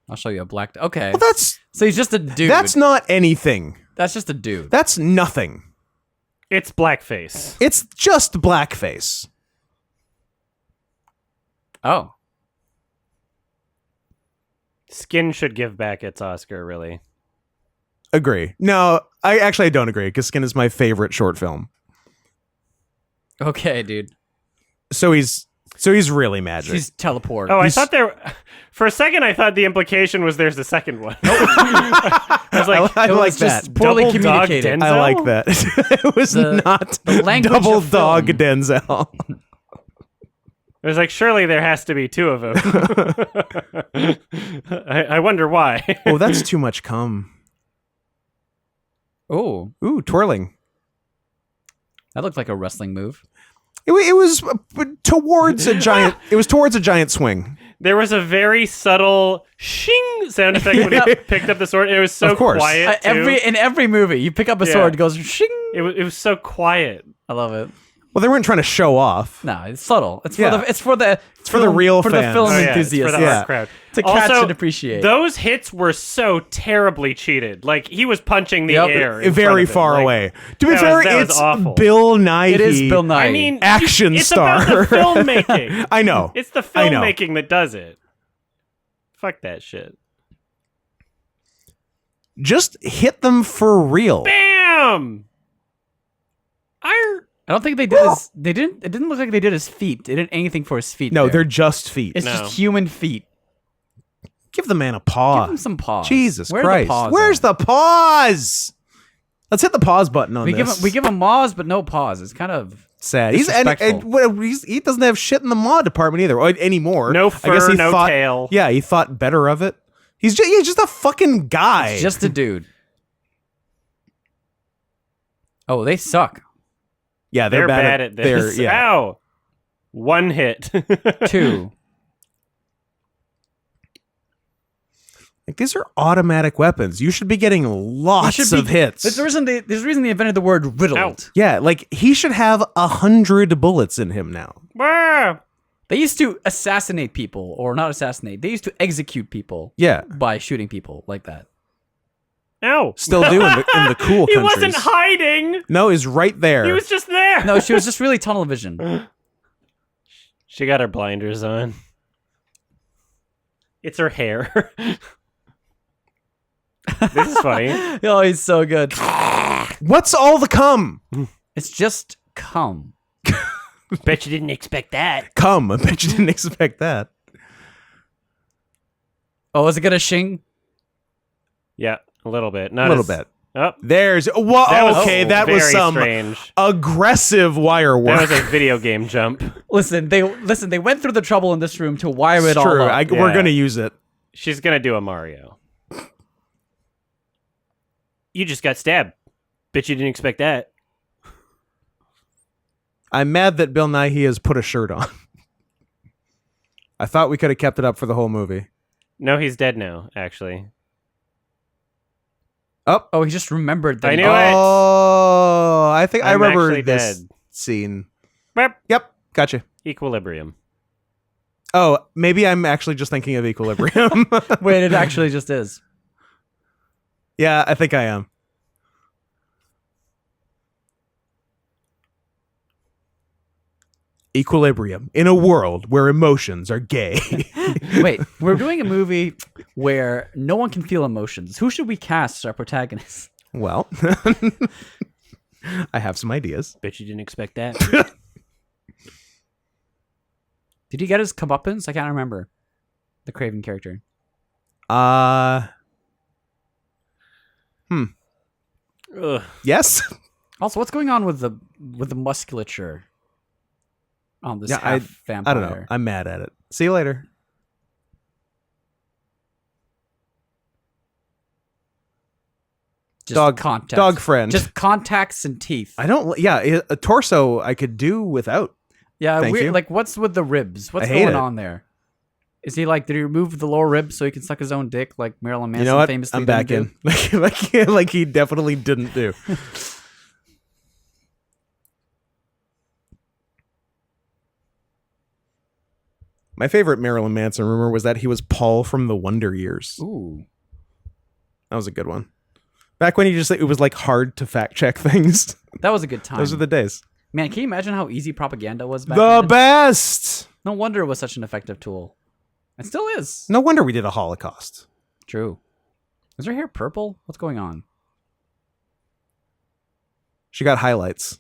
I'll show you a black. Okay. Well, So he's just a dude. that's not anything. That's just a dude. That's nothing. It's blackface. It's just blackface. Oh. Skin should give back its Oscar, really. Agree. No, I don't agree because Skin is my favorite short film. Okay, dude. So he's really magic. She's teleport. Oh, I thought for a second, I thought the implication was there's a second one. I was like, I it was like just that. poorly Double dog communicated. Denzel? I like that. It was not the language double of dog film. Denzel. I was like, surely there has to be two of them. I wonder why. Oh, that's too much cum. Oh, Ooh, twirling. that looked like a wrestling move. It was towards a giant. It was towards a giant swing. There was a very subtle shing sound effect when he picked up the sword. It was so Of course. quiet. Too. In every movie, you pick up a Yeah. sword, it goes shing. It was so quiet. I love it. Well, they weren't trying to show off. No, it's subtle. It's for Yeah. the. It's for the. It's for the real for fans. the film Oh, yeah, it's enthusiasts. for the Yeah. art crowd. To catch Also, and appreciate. Those hits were so terribly cheated. Like he was punching the Yep. air in Very front of him. far Like, away. To be that fair, was it's awful. Bill Nighy. It is Bill Nye. I mean, Action it's star. about the filmmaking. I know. It's the I know. filmmaking that does it. Fuck that shit. Just hit them for real. Bam! I don't think they did his. They didn't. It didn't look like they did his feet. They didn't anything for his feet. No, there. they're just feet. It's No. just human feet. Give the man a paw. Give him some pause. Jesus Where are Christ. The paws Where's at? the pause? Let's hit the pause button on We give this. him. We give him maws, but no pause. It's kind of sad. He doesn't have shit in the maw department either anymore. No I guess fur, he no thought, tail. Yeah, he thought better of it. He's just a fucking guy. just a dude. Oh, they suck. yeah, They're bad at this. Yeah. Ow! One hit. 2. Like, these are automatic weapons. You should be getting lots of hits. There's a reason they invented the word riddled. Ow. Yeah, like he should have 100 bullets in him now. Ah! They used to assassinate people, or not assassinate. They used to execute people Yeah, by shooting people like that. Ow! still do in the cool He countries. wasn't hiding. No, he's right there. He was just there. No, she was just really tunnel vision. She got her blinders on. It's her hair. This is funny. Oh, he's so good. What's all the cum? It's just cum. Bet you didn't expect that. Cum. I bet you didn't expect that. Oh, is it gonna shing? Yeah, a little bit. A Not little as- bit. Oh, There's that was okay. That was very some strange. aggressive wire work. That was a video game jump. Listen, they went through the trouble in this room to wire It's it all true. up. We're Yeah. gonna use it. She's gonna do a Mario. You just got stabbed. Bet you didn't expect that. I'm mad that Bill Nighy has put a shirt on. I thought we could have kept it up for the whole movie. No, he's dead now, actually. Oh, he just remembered that. I knew it. Oh, I think I I'm remember actually this dead. scene. Burp. Yep, gotcha. Equilibrium. Oh, maybe I'm actually just thinking of Equilibrium. Wait, it actually just is. Yeah, I think I am. Equilibrium in a world where emotions are gay. Wait, we're doing a movie where no one can feel emotions. Who should we cast as our protagonist? Well, I have some ideas. Bet you didn't expect that. Did he get his comeuppance? I can't remember. The Craven character. Ugh. Yes. Also, what's going on with the musculature on this Yeah, half vampire? I don't know. I'm mad at it. See you later. Just Dog contacts. Dog friend. Just contacts and teeth. I don't. Yeah, a torso I could do without. Yeah, Thank weird. you. Like, what's with the ribs? What's I hate going it. on there? Is he like, did he remove the lower rib so he can suck his own dick like Marilyn Manson You know what? famously I'm back didn't in. like he definitely didn't do. My favorite Marilyn Manson rumor was that he was Paul from the Wonder Years. do? Ooh. That was a good one. Back when it was like hard to fact check things. That was a good time. Those are the days. Man, can you imagine how easy propaganda was back The then? best. No wonder it was such an effective tool. It still is. No wonder we did a Holocaust. True. Is her hair purple? What's going on? She got highlights.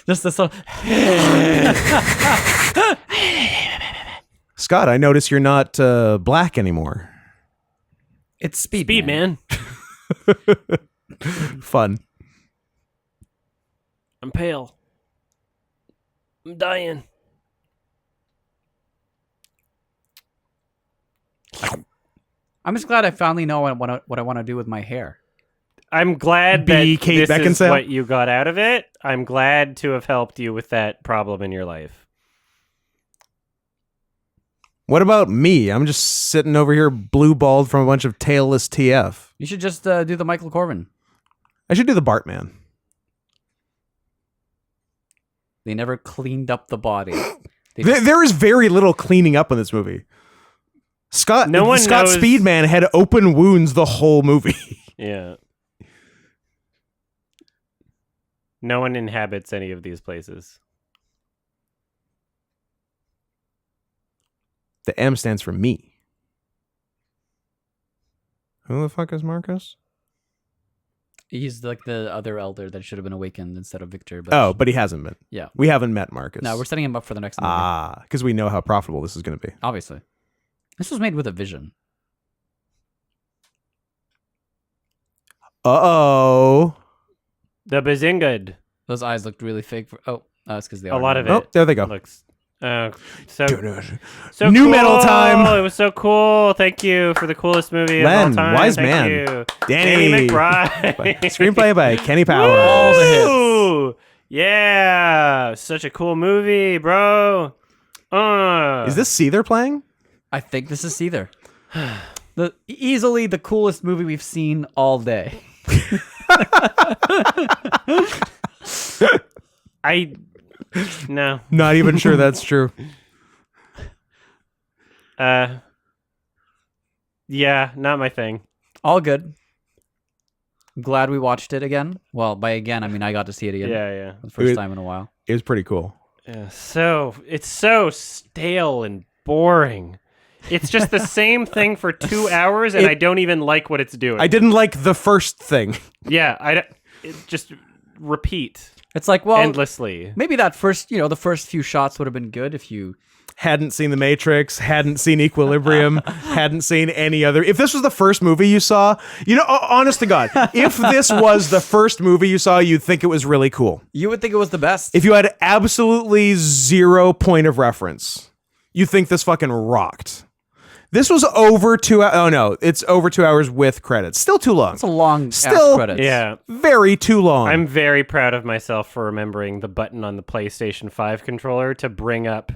Just this little... Scott, I notice you're not black anymore. It's Speed, Speed, man. Fun. I'm pale. I'm dying. I'm just glad I finally know what I want to do with my hair. I'm glad Be that Kate this is Beckinsale? what you got out of it. I'm glad to have helped you with that problem in your life. What about me? I'm just sitting over here blue-balled from a bunch of tailless TF. You should just do the Michael Corbin. I should do the Bartman. They never cleaned up the body. They There is very little cleaning up in this movie. Scott No one knows- Speedman had open wounds the whole movie. Yeah. No one inhabits any of these places. The M stands for me. Who the fuck is Marcus? He's like the other elder that should have been awakened instead of Victor. But Oh, but he hasn't been. yeah. We haven't met Marcus. No, we're setting him up for the next movie. Ah, because we know how profitable this is going to be. Obviously. This was made with a vision. Uh-oh. The Bazingad. Those eyes looked really fake. It's because they A are. lot of now. it. Oh, there they go. Looks so New cool. metal time. It was so cool. Thank you for the coolest movie Len, of all time. wise Thank man. you. Danny McBride. Screenplay by Kenny Powers. All the hits. Woo! Yeah, such a cool movie, bro. Is this Seether playing? I think this is Seether. Easily the coolest movie we've seen all day. No. Not even sure that's true. Yeah, not my thing. All good. I'm glad we watched it again. Well, by again, I mean I got to see it again. Yeah. For the first time in a while. It was pretty cool. Yeah, it's so stale and boring. It's just the same thing for 2 hours, and I don't even like what it's doing. I didn't like the first thing. Yeah, it just repeat It's like, well, endlessly. maybe that first, the first few shots would have been good if you... Hadn't seen The Matrix, hadn't seen Equilibrium, hadn't seen any other. If this was the first movie you saw, honest to God, if this was the first movie you saw, you'd think it was really cool. You would think it was the best. If you had absolutely zero point of reference, you think this fucking rocked. This was over 2 hours. Oh no, it's over 2 hours with credits. Still too long. It's a long Still- ass credits. Yeah. Very too long. I'm very proud of myself for remembering the button on the PlayStation 5 controller to bring up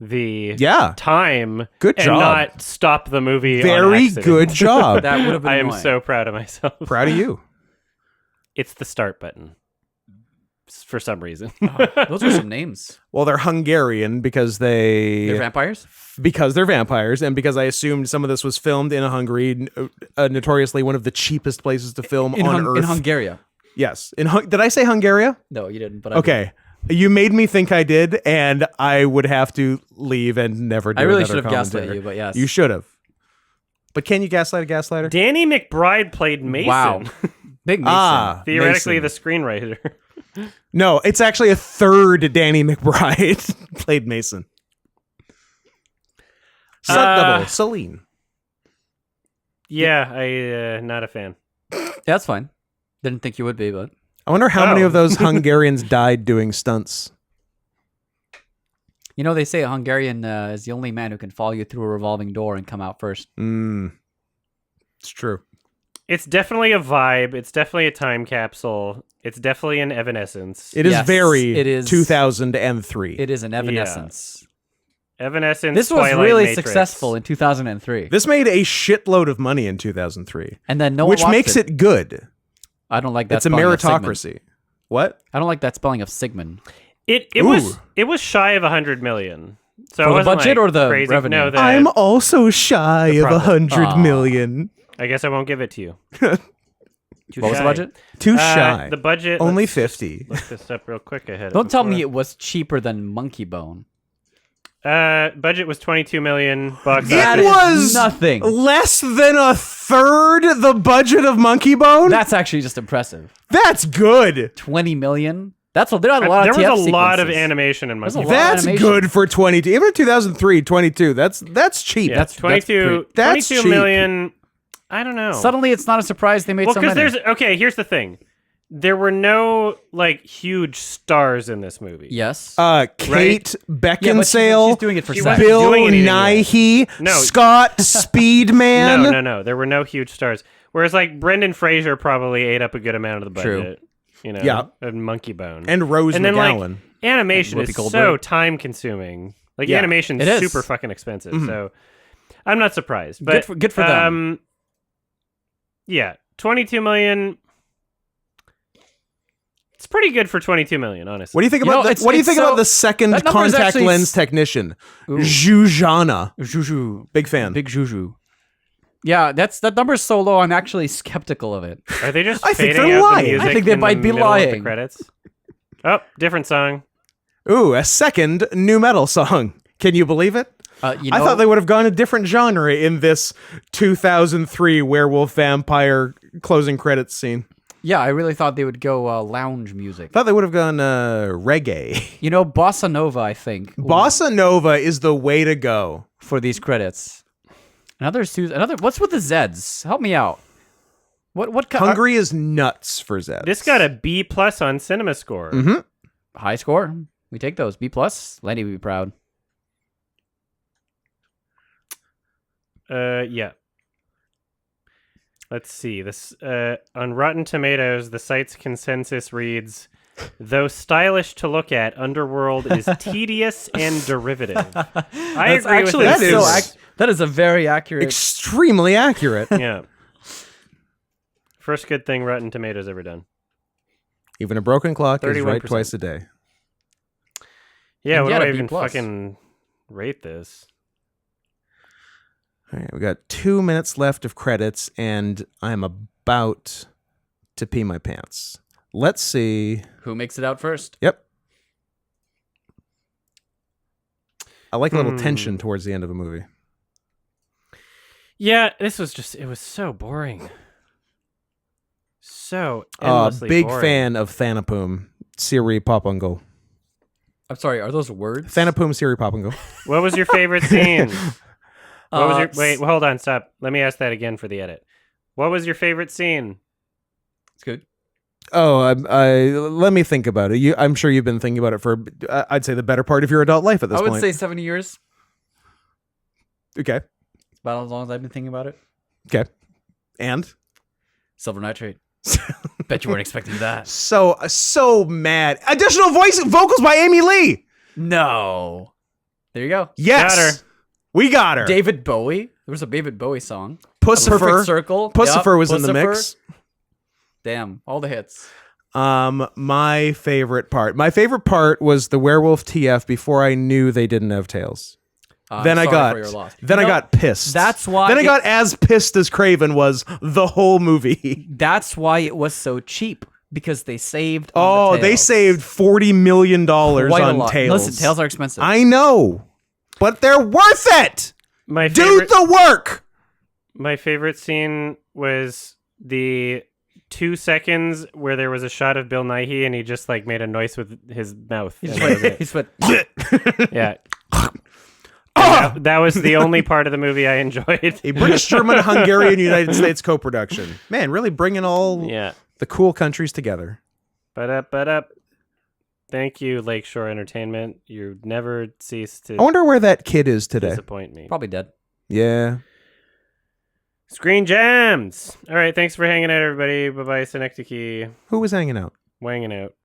the time Good and job. not stop the movie on Very accident. good job. That would have been I am annoying. so proud of myself. Proud of you. It's the start button for some reason. Those are some names. Well, they're Hungarian because They're vampires? they're vampires, and because I assumed some of this was filmed in Hungary, notoriously one of the cheapest places to film on Earth. In Hungary. Yes. Did I say Hungary? No, you didn't. But I Okay. You made me think I did, and I would have to leave and never do I really another should have gaslit commentary. you, but yes. You should have. But can you gaslight a gaslighter? Danny McBride played Mason. Wow. Big Mason. Theoretically, Mason. the screenwriter. No, it's actually a third Danny McBride played Mason. Double, Celine. Yeah, I not a fan. That's fine. Didn't think you would be, but I wonder how many Oh. of those Hungarians died doing stunts. you know they say a Hungarian is the only man who can follow you through a revolving door and come out first. It's true. It's definitely a vibe. It's definitely a time capsule. It's definitely an evanescence. It is Yes, very it is. 2003. It is an evanescence. Evanescence. This was Twilight really Matrix. successful in 2003, This made a shitload of money in 2003, and then no one which watched makes it good. I don't like that. It's a spelling of Sigmund. meritocracy. What? I don't like that spelling of Sigmund. It Ooh. was shy of 100 million. So For it the wasn't, budget like, or the crazy. revenue? No, I'm also shy of profit. 100 Aw. million. I guess I won't give it to you. Too What was the shy. budget? Too shy. The budget. Only let's just 50. Look this up real quick. Ahead. Don't tell me it was cheaper than Monkey Bone. Budget was 22 million bucks. That It is was nothing. less than a third the budget of Monkey Bone. That's actually just impressive. That's good. 20 million. That's a, there are a lot There of was TF a lot of sequences. animation in There's Monkey a Bone. lot of That's animation. good for 22. Even 2003, 22. That's cheap. Yeah, That's 22 that's 22 cheap. million. I don't know. Suddenly, it's not a surprise they made Well, so because many. there's okay. Here's the thing: there were no like huge stars in this movie. Yes. Kate Yeah, but Beckinsale, she's doing it for She sex. wasn't Bill doing anything yet. Nighy, No. Scott Speedman. No. There were no huge stars. Whereas like Brendan Fraser probably ate up a good amount of the True. budget. You know, Yeah. and Monkey Bone And Rose and then McGowan. like animation And Whoopi is so Goldberg. time consuming. Like Yeah, animation's it is. super fucking expensive. So I'm not surprised. But Good for them. Yeah, 22 million. It's pretty good for 22 million, honestly. What do you think You about know, the, what do you it's think so- about the second that number is contact actually lens technician, Ooh. Zhuzhana? Juju. Big fan. Big Juju. Yeah, that number's so low. I'm actually skeptical of it. Are they just I think fading they're out lying. the music I think they in might the be middle of the lying. credits? Oh, different song. Ooh, a second new metal song. Can you believe it? You I know, thought they would have gone a different genre in this 2003 werewolf vampire closing credits scene. Yeah, I really thought they would go lounge music. Thought they would have gone reggae. You know, bossa nova. I think Bossa Nova is the way to go. for these credits. Another. What's with the Zeds? Help me out. What Hungary is nuts for Zeds. This got a B plus on Cinema Score. Mm-hmm. high score? We take those. B plus. Lenny would be proud. Yeah. Let's see. This on Rotten Tomatoes, the site's consensus reads, "Though stylish to look at, Underworld is tedious and derivative." I That's agree actually with that this. is- that is a very accurate. Extremely accurate. Yeah. First good thing Rotten Tomatoes ever done. Even a broken clock is right 31%. twice a day. Yeah, And what yet do I a B even plus. fucking rate this? All right, we got 2 minutes left of credits, and I'm about to pee my pants. Let's see. Who makes it out first? Yep. I like a little tension towards the end of a movie. Yeah, this was just, it was so boring. So endlessly Big boring. fan of Thanapum, Siri Popungo. I'm sorry. Are those words? Thanapum, Siri Popungo. What was your favorite scene? What was Uh, your, wait, hold on, stop. Let me ask that again for the edit. What was your favorite scene? It's good. Oh, let me think about it. I'm sure you've been thinking about it for, I'd say, the better part of your adult life at this I would point. say 7 years. Okay. about as long as I've been thinking about it. Okay. And Silver Nitrate. Bet you weren't expecting that. so mad. Additional vocals by Amy Lee. No. There you go. Yes. Got her. We got her. David Bowie. There was a David Bowie song. Pussifer. Perfect Circle. Pussifer Yep, was in the Pussifer. mix. Damn, all the hits. My favorite part was the werewolf TF before I knew they didn't have tails. Then I got pissed. That's why. Then I got as pissed as Craven was the whole movie. That's why it was so cheap, because they saved. Oh, on the they tails. saved $40 million Quite a on lot. tails. Listen, tails are expensive. I know, but they're worth it. My Do favorite, the work. my favorite scene was the 2 seconds where there was a shot of Bill Nighy and he just like made a noise with his mouth. And that was it. He's what? Yeah. That was the only part of the movie I enjoyed. A British, German, Hungarian, United States co-production. Man, really bringing all Yeah. the cool countries together. But thank you, Lakeshore Entertainment. You never cease to I wonder where that kid is today. disappoint me. Probably dead. Yeah. Screen Jams. All right, thanks for hanging out, everybody. Bye-bye, Synecdoche. Who was hanging out? Wanging out.